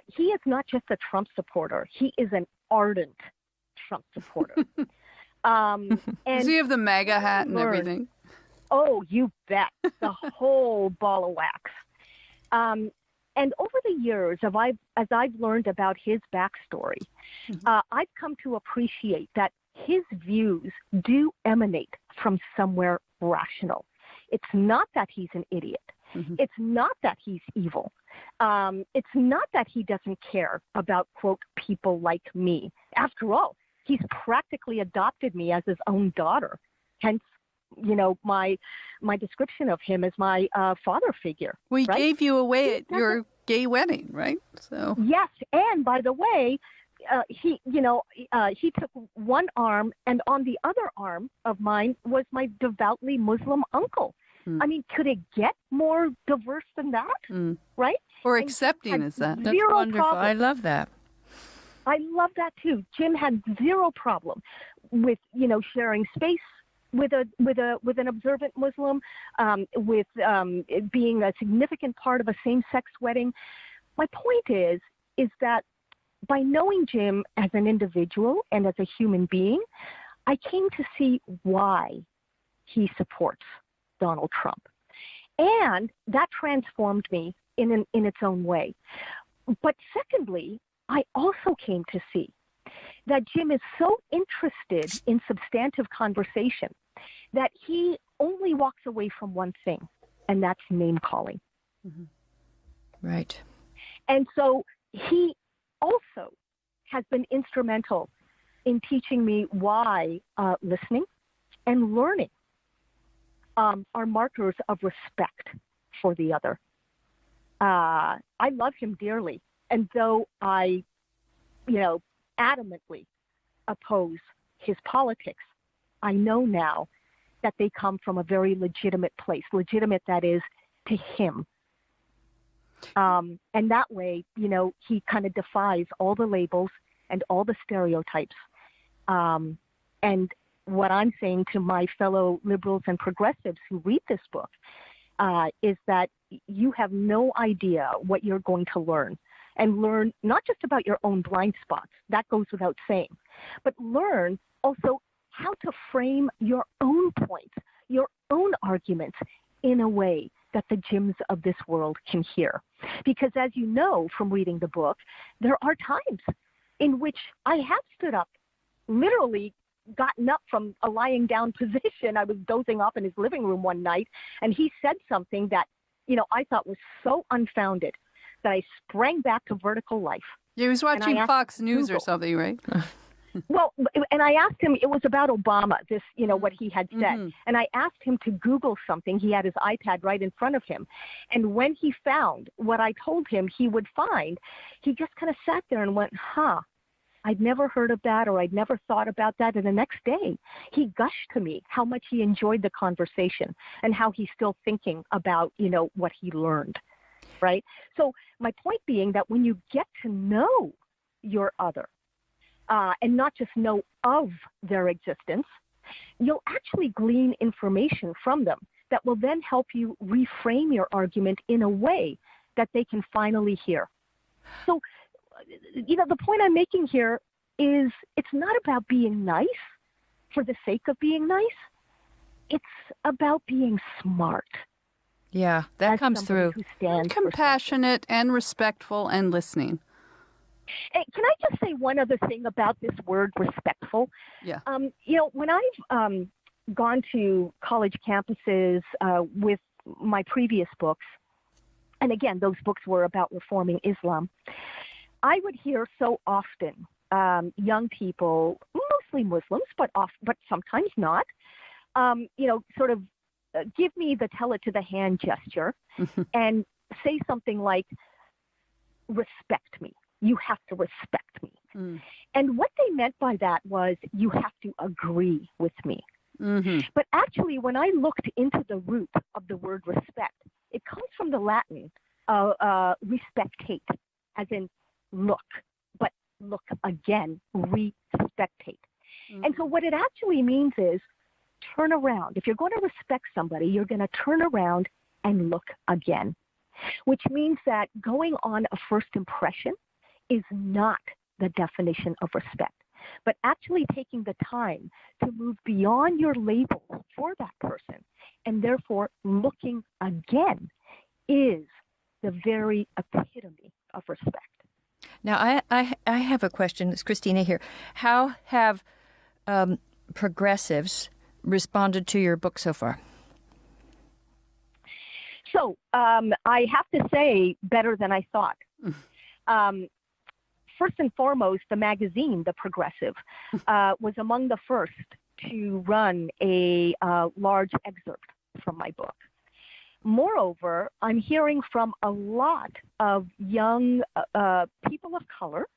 He is not just a Trump supporter. He is an ardent Trump supporter. Does he have the MAGA hat and everything? Oh, you bet. The whole ball of wax. And over the years, as I've learned about his backstory, I've come to appreciate that his views do emanate from somewhere rational. It's not that he's an idiot. Mm-hmm. It's not that he's evil. It's not that he doesn't care about, quote, people like me. After all, he's practically adopted me as his own daughter. Hence, my description of him as my father figure. Well, he right? gave you away at your gay wedding, right? So yes, and by the way, he took one arm, and on the other arm of mine was my devoutly Muslim uncle. I mean, could it get more diverse than that, right? Or accepting is that? That's wonderful. Problem. I love that. I love that too. Jim had zero problem with sharing space with an observant Muslim, with being a significant part of a same-sex wedding. My point is that by knowing Jim as an individual and as a human being, I came to see why he supports Donald Trump. And that transformed me in its own way. But secondly, I also came to see that Jim is so interested in substantive conversation that he only walks away from one thing, and that's name calling. Mm-hmm. Right. And so he also has been instrumental in teaching me why listening and learning are markers of respect for the other. I love him dearly. And though I, adamantly oppose his politics, I know now that they come from a very legitimate place, legitimate, that is, to him. And that way, he kind of defies all the labels and all the stereotypes. And what I'm saying to my fellow liberals and progressives who read this book is that you have no idea what you're going to learn. And learn not just about your own blind spots, that goes without saying, but learn also how to frame your own points, your own arguments in a way that the Jims of this world can hear. Because as you know from reading the book, there are times in which I have stood up, literally gotten up from a lying down position. I was dozing off in his living room one night, and he said something that, I thought was so unfounded that I sprang back to vertical life. He was watching Fox News Google. or something, right? Well, and I asked him, it was about Obama, this, what he had said. Mm-hmm. And I asked him to Google something. He had his iPad right in front of him. And when he found what I told him he would find, he just kind of sat there and went, I'd never heard of that, or I'd never thought about that. And the next day, he gushed to me how much he enjoyed the conversation and how he's still thinking about, what he learned. Right? So my point being that when you get to know your other, and not just know of their existence, you'll actually glean information from them that will then help you reframe your argument in a way that they can finally hear. So, the point I'm making here is it's not about being nice for the sake of being nice. It's about being smart. Yeah, that comes through. And compassionate and respectful and listening. Hey, can I just say one other thing about this word respectful? Yeah. When I've gone to college campuses with my previous books, and again, those books were about reforming Islam, I would hear so often young people, mostly Muslims, but sometimes not, sort of give me the tell it to the hand gesture and say something like, respect me. You have to respect me. And what they meant by that was you have to agree with me. But actually, when I looked into the root of the word respect, it comes from the Latin respectate, as in look, but look again, respectate. And so what it actually means is turn around. If you're going to respect somebody, you're going to turn around and look again, which means that going on a first impression is not the definition of respect, but actually taking the time to move beyond your labels for that person and therefore looking again is the very epitome of respect. Now, I have a question. It's Christina here. How have progressives responded to your book so far? So I have to say better than I thought. First and foremost, the magazine, The Progressive, was among the first to run a large excerpt from my book. Moreover, I'm hearing from a lot of young people of color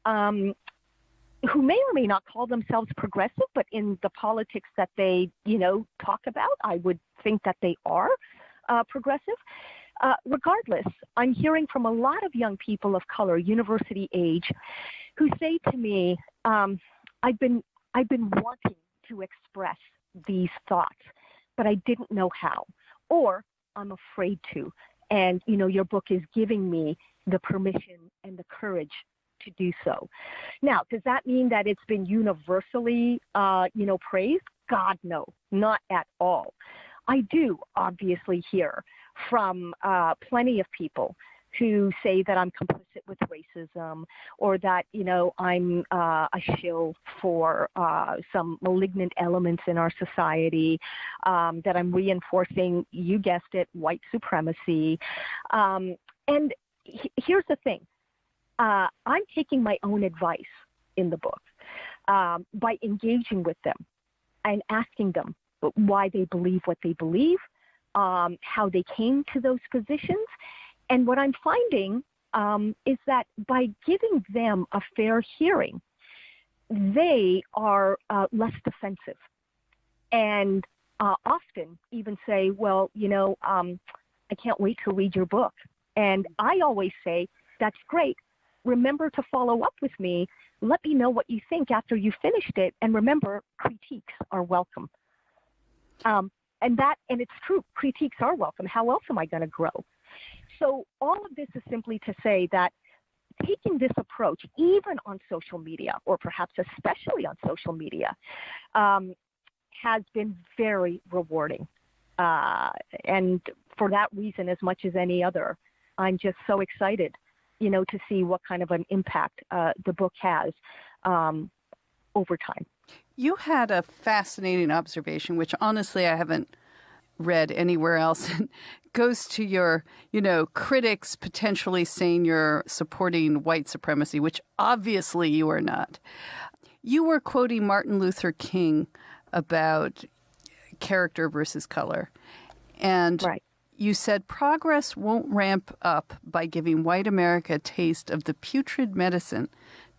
who may or may not call themselves progressive, but in the politics that they, talk about, I would think that they are progressive. Regardless, I'm hearing from a lot of young people of color, university age, who say to me, I've been wanting to express these thoughts, but I didn't know how, or I'm afraid to. And, your book is giving me the permission and the courage to do so. Now, does that mean that it's been universally, praised? God, no, not at all. I do obviously hear from plenty of people who say that I'm complicit with racism, or that, I'm a shill for some malignant elements in our society, that I'm reinforcing, you guessed it, white supremacy. And here's the thing. I'm taking my own advice in the book by engaging with them and asking them why they believe what they believe, how they came to those positions. And what I'm finding is that by giving them a fair hearing, they are less defensive and often even say, well, I can't wait to read your book. And I always say, that's great. Remember to follow up with me. Let me know what you think after you finished it. And remember, critiques are welcome. And it's true. Critiques are welcome. How else am I going to grow? So all of this is simply to say that taking this approach, even on social media, or perhaps especially on social media, has been very rewarding. And for that reason, as much as any other, I'm just so excited, to see what kind of an impact the book has over time. You had a fascinating observation, which honestly I haven't read anywhere else. It goes to your, critics potentially saying you're supporting white supremacy, which obviously you are not. You were quoting Martin Luther King about character versus color. And right. You said progress won't ramp up by giving white America a taste of the putrid medicine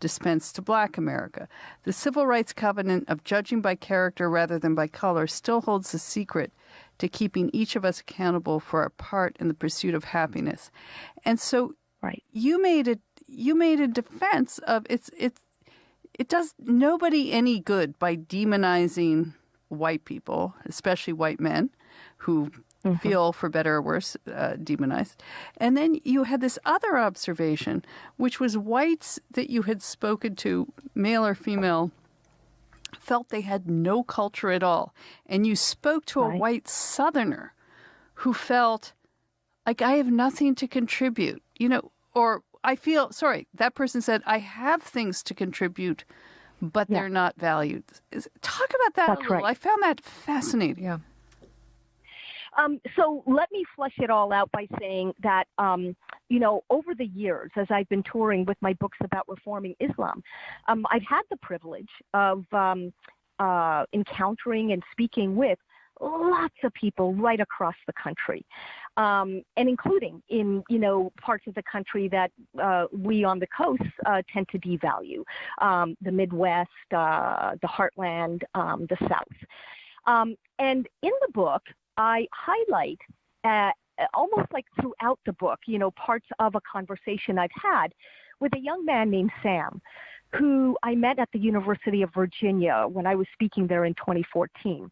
dispensed to black America. The civil rights covenant of judging by character rather than by color still holds the secret to keeping each of us accountable for our part in the pursuit of happiness. And so right. you made a defense of it does nobody any good by demonizing white people, especially white men who feel, for better or worse, demonized. And then you had this other observation, which was whites that you had spoken to, male or female, felt they had no culture at all. And you spoke to a white Southerner who felt like, I have nothing to contribute, or I feel, that person said, I have things to contribute, but they're not valued. Talk about that a little. Right. I found that fascinating. Yeah. So let me flesh it all out by saying that, over the years, as I've been touring with my books about reforming Islam, I've had the privilege of encountering and speaking with lots of people right across the country, and including in, parts of the country that we on the coast tend to devalue, the Midwest, the Heartland, the South. And in the book, I highlight almost like throughout the book, parts of a conversation I've had with a young man named Sam, who I met at the University of Virginia when I was speaking there in 2014.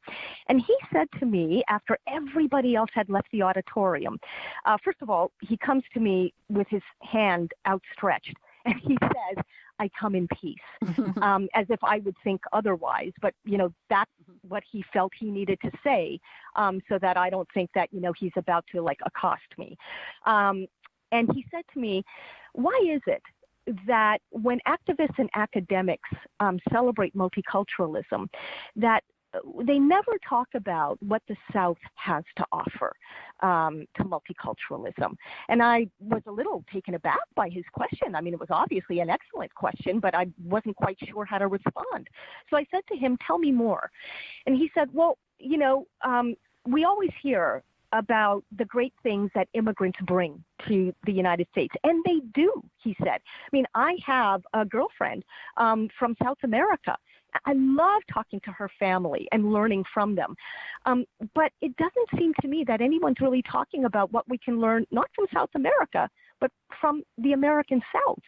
And he said to me, after everybody else had left the auditorium, first of all, he comes to me with his hand outstretched, and he says, I come in peace, as if I would think otherwise. But, that's what he felt he needed to say, so that I don't think that, he's about to accost me. And he said to me, why is it that when activists and academics celebrate multiculturalism, that they never talk about what the South has to offer to multiculturalism? And I was a little taken aback by his question. I mean, it was obviously an excellent question, but I wasn't quite sure how to respond. So I said to him, tell me more. And he said, well, we always hear about the great things that immigrants bring to the United States. And they do, he said. I mean, I have a girlfriend from South America. I love talking to her family and learning from them. But it doesn't seem to me that anyone's really talking about what we can learn, not from South America, but from the American South.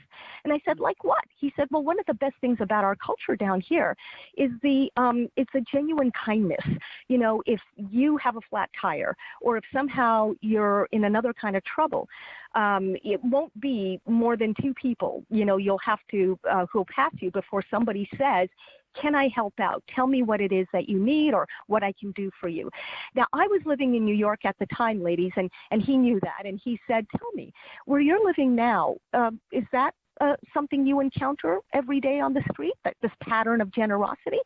And I said, like what? He said, well, one of the best things about our culture down here is it's a genuine kindness. If you have a flat tire, or if somehow you're in another kind of trouble, it won't be more than two people, you'll have to, who'll pass you before somebody says, can I help out? Tell me what it is that you need or what I can do for you. Now, I was living in New York at the time, ladies, and he knew that. And he said, tell me, where you're living now, is that something you encounter every day on the street, this pattern of generosity?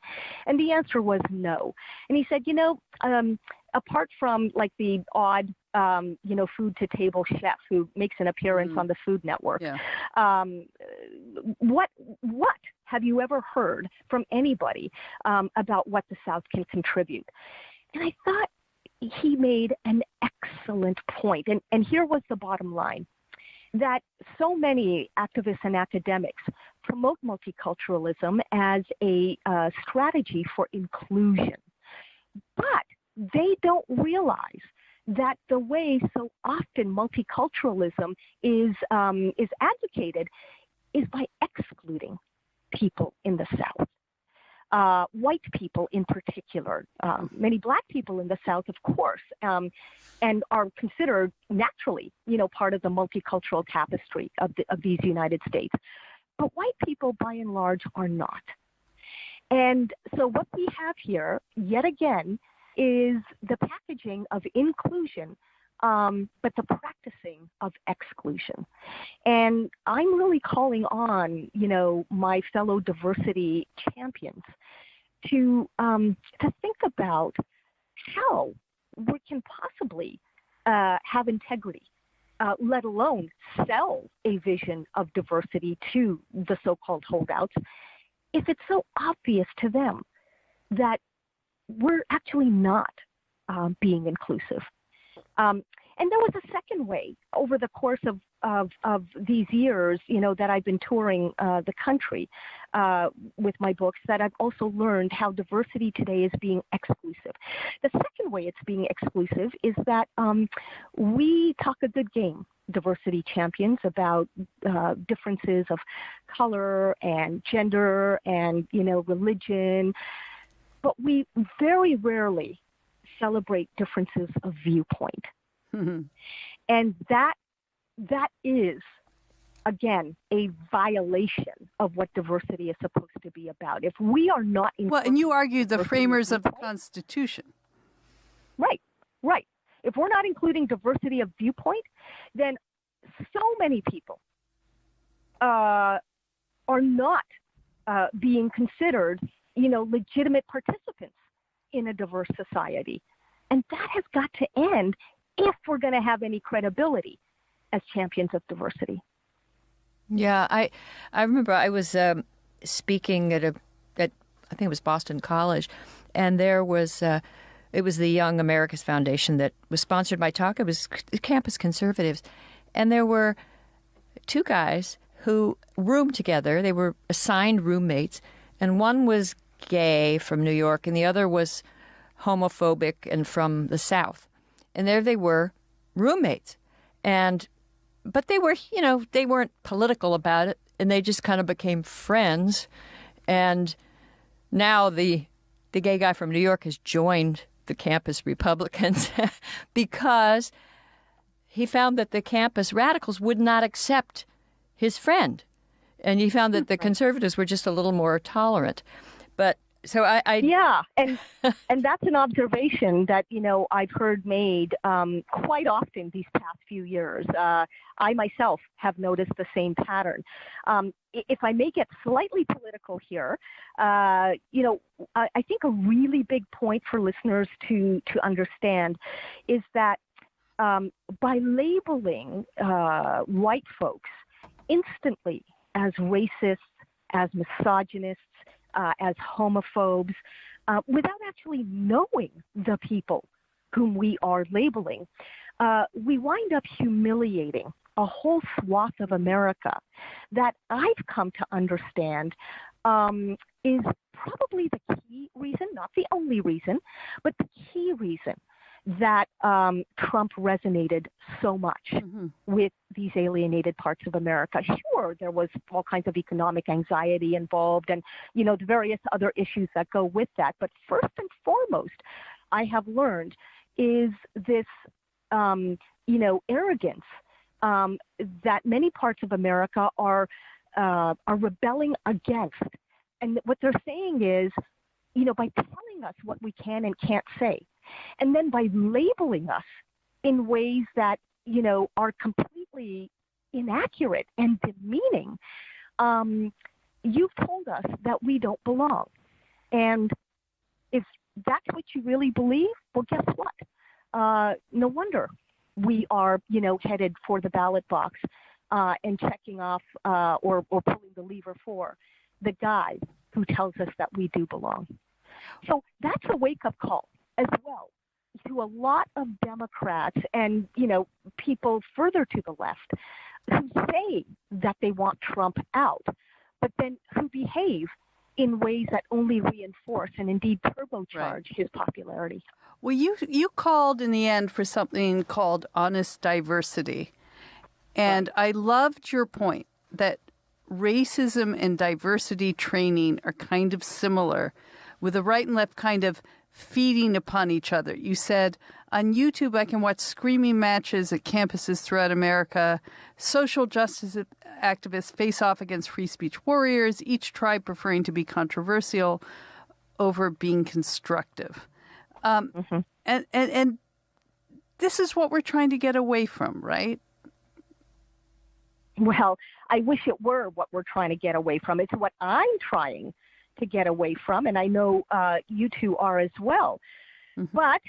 And the answer was no. And he said, apart from the odd, food to table chef who makes an appearance on the Food Network, what have you ever heard from anybody about what the South can contribute? And I thought he made an excellent point. And here was the bottom line, that so many activists and academics promote multiculturalism as a strategy for inclusion. But they don't realize that the way so often multiculturalism is advocated is by excluding people in the South, white people in particular, many Black people in the South, of course, and are considered naturally, part of the multicultural tapestry of these United States. But white people, by and large, are not. And so what we have here, yet again, is the packaging of inclusion, but the practicing of exclusion. And I'm really calling on, my fellow diversity champions to think about how we can possibly have integrity, let alone sell a vision of diversity to the so-called holdouts, if it's so obvious to them that we're actually not being inclusive. And there was a second way over the course of of these years, that I've been touring the country with my books, that I've also learned how diversity today is being exclusive. The second way it's being exclusive is that we talk a good game, diversity champions, about differences of color and gender and, religion, but we very rarely celebrate differences of viewpoint. Mm-hmm. And that is, again, a violation of what diversity is supposed to be about. If we are not... Well, and you argue the framers of the Constitution. Right. If we're not including diversity of viewpoint, then so many people are not being considered, legitimate participants in a diverse society. And that has got to end if we're going to have any credibility as champions of diversity. Yeah, I remember I was speaking at I think it was Boston College, and there was it was the Young America's Foundation that was sponsored by Talk. It was campus conservatives, and there were two guys who roomed together. They were assigned roommates, and one was gay from New York, and the other was homophobic and from the South. And there they were, roommates. But they were, they weren't political about it, and they just kind of became friends. And now the gay guy from New York has joined the campus Republicans because he found that the campus radicals would not accept his friend. And he found that the conservatives were just a little more tolerant. But so yeah, and that's an observation that I've heard made quite often these past few years. I myself have noticed the same pattern. If I may get slightly political here, I think a really big point for listeners to understand is that by labeling white folks instantly as racists, as misogynists, as homophobes, without actually knowing the people whom we are labeling, we wind up humiliating a whole swath of America that I've come to understand is probably the key reason, not the only reason, but the key reason that Trump resonated so much with these alienated parts of America. Sure, there was all kinds of economic anxiety involved and, the various other issues that go with that. But first and foremost, I have learned is this, arrogance that many parts of America are rebelling against. And what they're saying is, by telling us what we can and can't say, and then by labeling us in ways that, are completely inaccurate and demeaning, you've told us that we don't belong. And if that's what you really believe, well, guess what? No wonder we are, headed for the ballot box and checking off or pulling the lever for the guy who tells us that we do belong. So that's a wake-up call as well to a lot of Democrats and, people further to the left who say that they want Trump out, but then who behave in ways that only reinforce and indeed turbocharge his popularity. Well, you called in the end for something called honest diversity. And I loved your point that racism and diversity training are kind of similar, with the right and left kind of feeding upon each other. You said, on YouTube, I can watch screaming matches at campuses throughout America. Social justice activists face off against free speech warriors, each tribe preferring to be controversial over being constructive. And this is what we're trying to get away from, right? Well, I wish it were what we're trying to get away from. It's what I'm trying to get away from, and I know you two are as well. But,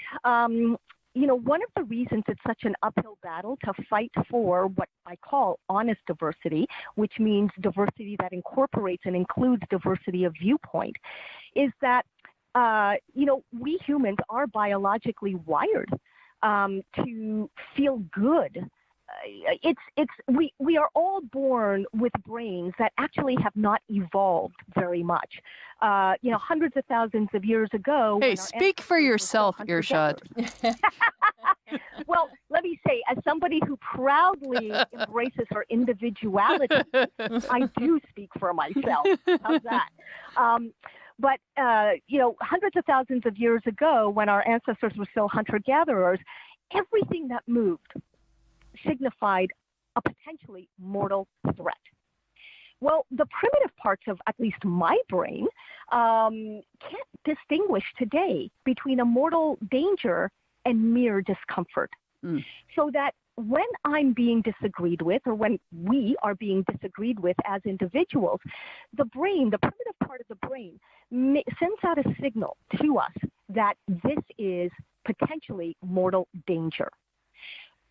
one of the reasons it's such an uphill battle to fight for what I call honest diversity, which means diversity that incorporates and includes diversity of viewpoint, is that, we humans are biologically wired to feel good we are all born with brains that actually have not evolved very much. Hundreds of thousands of years ago. Hey, speak for yourself, Irshad. Well, let me say, as somebody who proudly embraces her individuality, I do speak for myself. How's that? But hundreds of thousands of years ago, when our ancestors were still hunter-gatherers, everything that moved signified a potentially mortal threat. Well, the primitive parts of at least my brain can't distinguish today between a mortal danger and mere discomfort. So that when I'm being disagreed with, or when we are being disagreed with as individuals, the brain, the primitive part of the brain, sends out a signal to us that this is potentially mortal danger.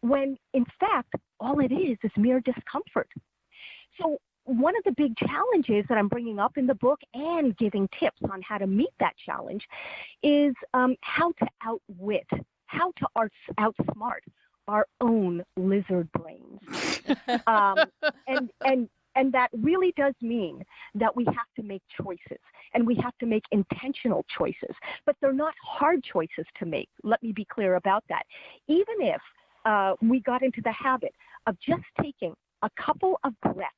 When in fact, all it is mere discomfort. So one of the big challenges that I'm bringing up in the book and giving tips on how to meet that challenge is how to outwit, how to outsmart our own lizard brains. And that really does mean that we have to make choices, and we have to make intentional choices. But they're not hard choices to make. Let me be clear about that. Even if we got into the habit of just taking a couple of breaths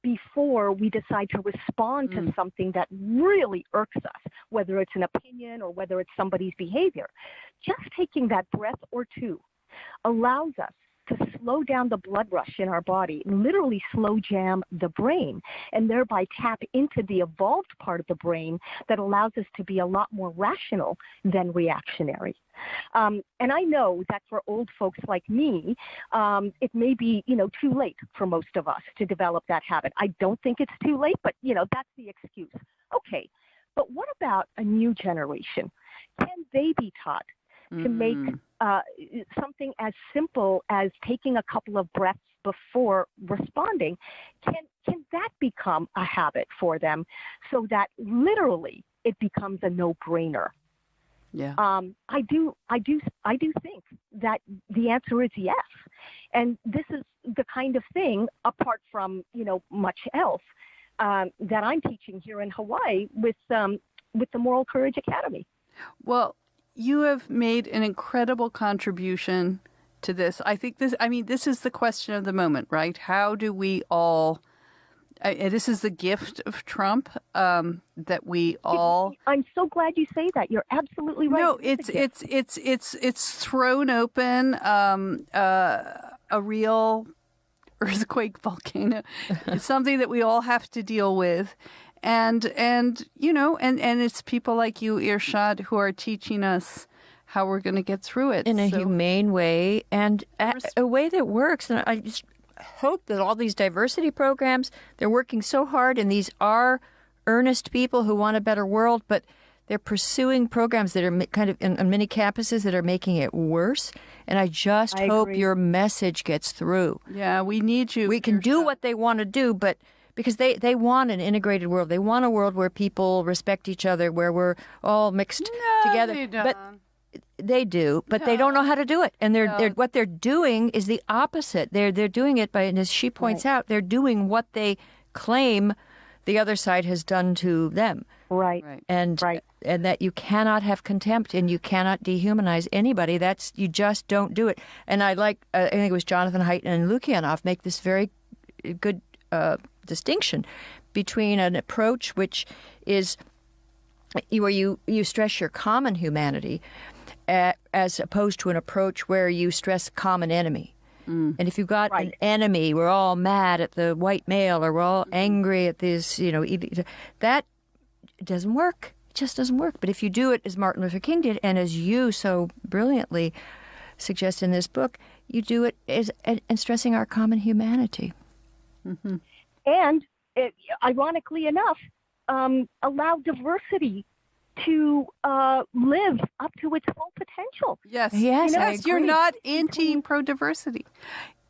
before we decide to respond to something that really irks us, whether it's an opinion or whether it's somebody's behavior, just taking that breath or two allows us to slow down the blood rush in our body, literally slow jam the brain, and thereby tap into the evolved part of the brain that allows us to be a lot more rational than reactionary. And I know that for old folks like me, it may be, too late for most of us to develop that habit. I don't think it's too late, but, that's the excuse. Okay, but what about a new generation? Can they be taught to make something as simple as taking a couple of breaths before responding? Can that become a habit for them so that literally it becomes a no-brainer? Yeah. I do think that the answer is yes. And this is the kind of thing, apart from, much else, that I'm teaching here in Hawaii with the Moral Courage Academy. Well, you have made an incredible contribution to this. I think this is the question of the moment, right? How do we all, this is the gift of Trump, that we all. I'm so glad you say that. You're absolutely right. No, it's thrown open, a real earthquake volcano. It's something that we all have to deal with. And it's people like you, Irshad, who are teaching us how we're going to get through it in a humane way, and a way that works. And I just hope that all these diversity programs, they're working so hard, and these are earnest people who want a better world, but they're pursuing programs that are kind of on many campuses that are making it worse. And I just hope your message gets through. Yeah, we need you. We can do what they want to do, but because they want an integrated world. They want a world where people respect each other, where we're all mixed together. They don't. But they do, but they don't know how to do it. And what they're doing is the opposite. They're doing it by, and as she points out, they're doing what they claim the other side has done to them. Right. And that you cannot have contempt and you cannot dehumanize anybody. You just don't do it. And I think it was Jonathan Haidt and Lukianoff make this very good distinction between an approach which is where you stress your common humanity as opposed to an approach where you stress common enemy. And if you've got an enemy, we're all mad at the white male, or we're all angry at this, that doesn't work. It just doesn't work. But if you do it as Martin Luther King did, and as you so brilliantly suggest in this book, you do it and stressing our common humanity. Mm-hmm. And ironically enough, allow diversity to live up to its full potential. Yes. Yes, You're not pro-diversity.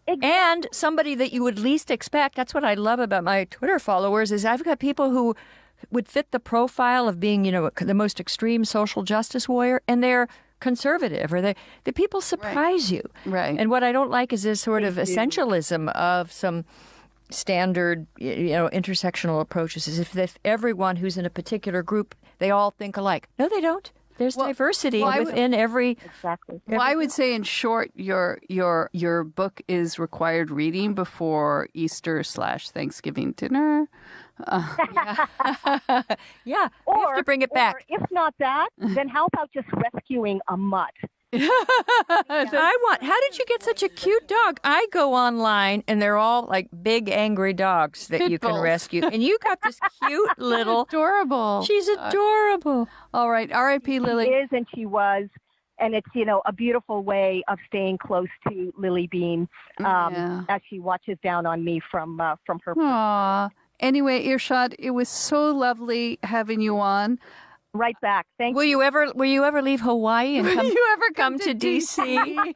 Exactly. And somebody that you would least expect. That's what I love about my Twitter followers is I've got people who would fit the profile of being, the most extreme social justice warrior, and they're conservative, or the people surprise you. Right. And what I don't like is this sort of essentialism of some standard, intersectional approaches, as if everyone who's in a particular group, they all think alike. No, they don't. There's diversity within every. Exactly. Well, I would say, in short, your book is required reading before Easter/Thanksgiving dinner. Yeah, we have to bring it back. Or if not that, then how about just rescuing a mutt? How did you get such a cute dog? I go online and they're all like big angry dogs that you can Pitbulls. rescue. And you got this cute little. Adorable. She's adorable. All right. R.I.P. Lily. She is, and she was. And it's, a beautiful way of staying close to Lily Bean as she watches down on me from her. Aw. Anyway, Irshad, it was so lovely having you on. Right back. Thank Will you ever leave Hawaii and Will you ever come to DC?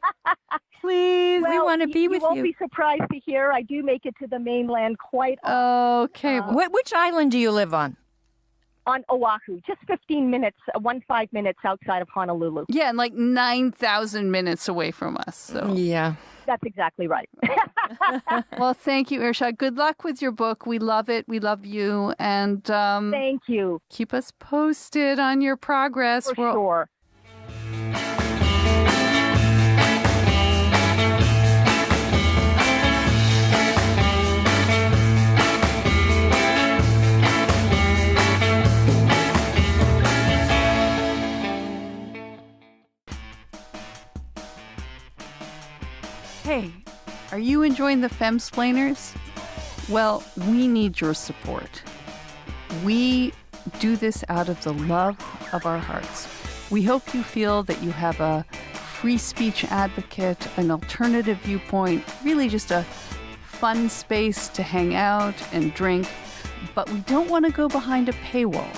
Please. We want to be with you. You won't you. be surprised to hear I do make it to the mainland quite Okay. Which island do you live on? on Oahu, just 15 minutes, 15 minutes outside of Honolulu. Yeah, and like 9,000 minutes away from us. So. Yeah. That's exactly right. Well, thank you, Irshad. Good luck with your book. We love it. We love you. And Thank you. keep us posted on your progress. For sure. Hey, are you enjoying the Femsplainers? Well, we need your support. We do this out of the love of our hearts. We hope you feel that you have a free speech advocate, an alternative viewpoint, really just a fun space to hang out and drink. But we don't want to go behind a paywall.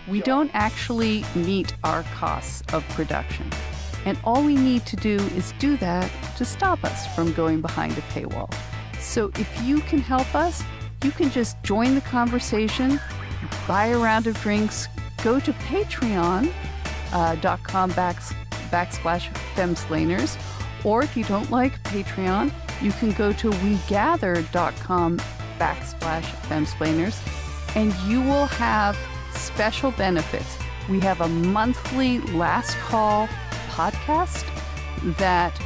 We don't actually meet our costs of production. And all we need to do is do that to stop us from going behind a paywall. So if you can help us, you can just join the conversation, buy a round of drinks, go to patreon.com/Femsplainers. Or if you don't like Patreon, you can go to wegather.com/Femsplainers, and you will have special benefits. We have a monthly last call podcast that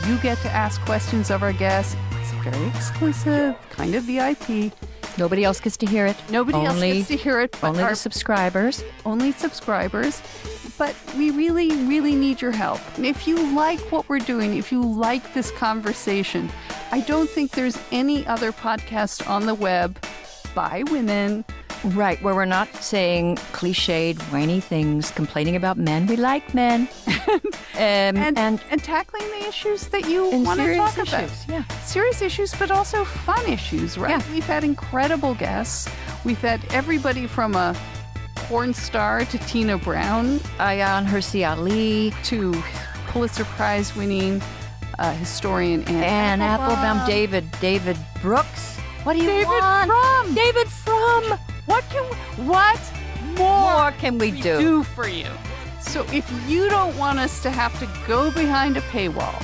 you get to ask questions of our guests. It's very exclusive, kind of VIP. Nobody else gets to hear it. Nobody else gets to hear it. But Only the subscribers. Only subscribers. But we really, really need your help. And if you like what we're doing, if you like this conversation, I don't think there's any other podcast on the web by women. Right, where we're not saying cliched, whiny things, complaining about men. We like men. and tackling the issues that you want to talk about. Yeah. Serious issues, but also fun issues, right? Yeah. We've had incredible guests. We've had everybody from a porn star to Tina Brown, Ayaan Hirsi Ali, to Pulitzer Prize winning historian Anne Applebaum, David Brooks. What do you David want? Frum. David Frum. What more can we do for you? So if you don't want us to have to go behind a paywall,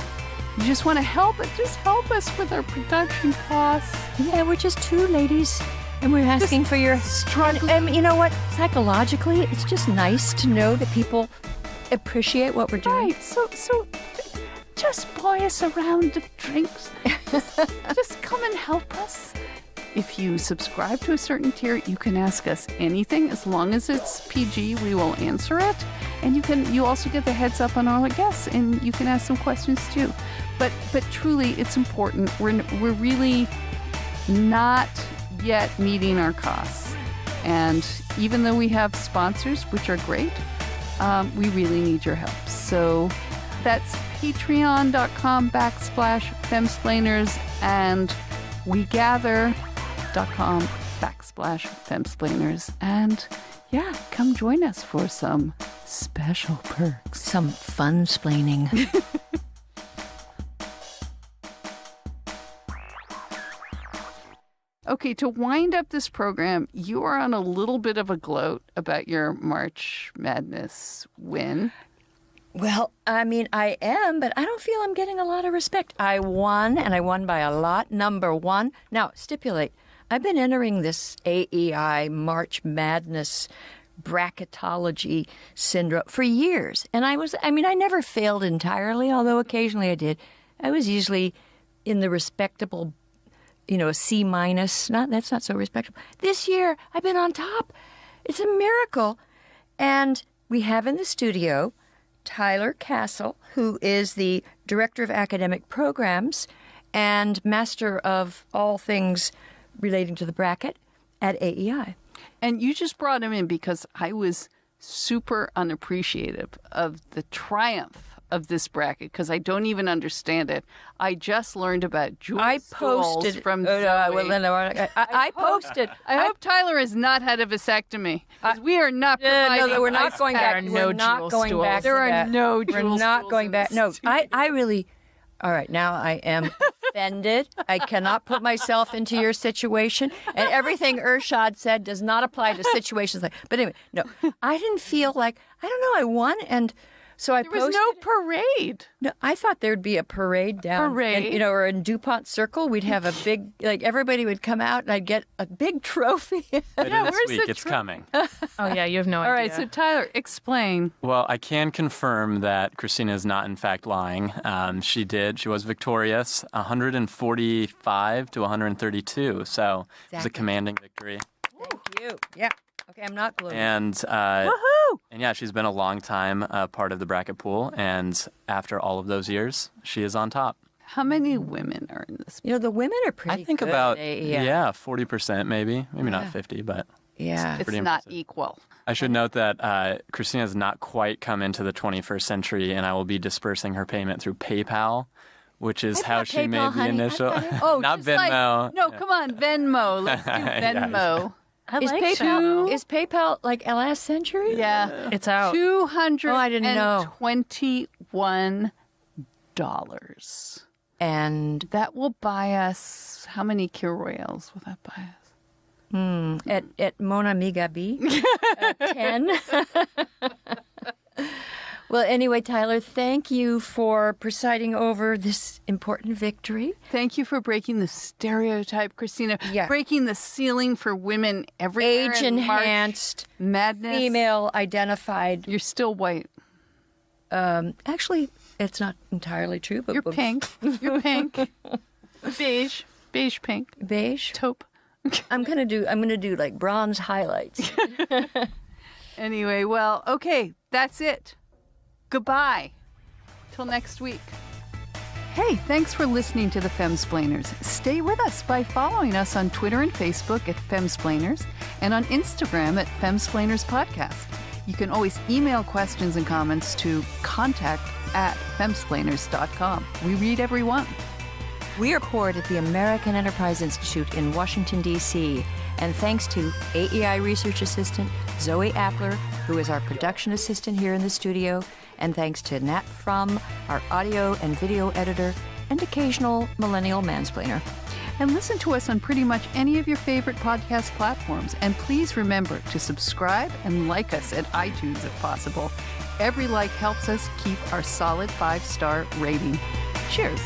you just want to help it, just help us with our production costs. Yeah, we're just two ladies, and we're asking for your struggle. And you know what? Psychologically, it's just nice to know that people appreciate what we're doing. Right. So just buy us a round of drinks. Just come and help us. If you subscribe to a certain tier, you can ask us anything. As long as it's PG, we will answer it. And you also get the heads up on all our guests, and you can ask some questions too. But truly, it's important. We're really not yet meeting our costs. And even though we have sponsors, which are great, we really need your help. So that's patreon.com/Femsplainers and wegather.com/Femsplainers. And yeah, come join us for some special perks. Some fun splaining. Okay, to wind up this program, you are on a little bit of a gloat about your March Madness win. Well, I mean, I am, but I don't feel I'm getting a lot of respect. I won, and I won by a lot. Number one. Now, stipulate. I've been entering this AEI March Madness bracketology syndrome for years. And I never failed entirely, although occasionally I did. I was usually in the respectable, C minus. That's not so respectable. This year, I've been on top. It's a miracle. And we have in the studio Tyler Castle, who is the Director of Academic Programs and Master of all things relating to the bracket at AEI. And you just brought him in because I was super unappreciative of the triumph of this bracket because I don't even understand it. I just learned about Julie Stools from Zoe. I posted. I hope Tyler has not had a vasectomy. We are not providing. No, we're not going back. We're not going back. There are no Julie We're not going back. No, I really. All right, now I am offended. I cannot put myself into your situation. And everything Irshad said does not apply to situations like. But anyway, no, I didn't feel like, I don't know, I won. And so I posted. There was no parade. No, I thought there'd be a parade down. Parade? And, or in DuPont Circle, we'd have a big, everybody would come out and I'd get a big trophy. Later this week, it's coming. Oh, yeah, you have no idea. All right, so Tyler, explain. Well, I can confirm that Christina is not, in fact, lying. She was victorious, 145 to 132. So it was a commanding victory. Thank you. Yeah. Okay, I'm not glued. And Woohoo! And yeah, she's been a long time part of the bracket pool. And after all of those years, she is on top. How many women are in this? The women are pretty I think good. about, 40%, maybe. Maybe not 50, but yeah. It's pretty not impressive. equal. I should note that Christina has not quite come into the 21st century, and I will be dispersing her payment through PayPal, which is how she PayPal, made the honey. initial. Oh, not just Venmo. Come on, Venmo. Let's do Venmo. I Is like PayPal that. is PayPal like last century? Yeah. It's out. $221. And That will buy us, how many Kir Royales will that buy us? at Mon Ami Gabi, 10. Well, anyway, Tyler, thank you for presiding over this important victory. Thank you for breaking the stereotype, Christina. Yeah. Breaking the ceiling for women everywhere. Age-enhanced, Madness. female-identified. You're still white. Actually, it's not entirely true, but You're pink. You're pink. Beige. Beige pink. beige. Taupe. I'm gonna do like bronze highlights. Anyway, well, okay, that's it. Goodbye. Till next week. Hey, thanks for listening to the Femsplainers. Stay with us by following us on Twitter and Facebook at Femsplainers and on Instagram at Femsplainers Podcast. You can always email questions and comments to contact@femsplainers.com. We read every one. We are poured at the American Enterprise Institute in Washington, D.C., and thanks to AEI Research Assistant Zoe Appler, who is our production assistant here in the studio, and thanks to Nat Frum, our audio and video editor, and occasional millennial mansplainer. And listen to us on pretty much any of your favorite podcast platforms. And please remember to subscribe and like us at iTunes if possible. Every like helps us keep our solid 5-star rating. Cheers.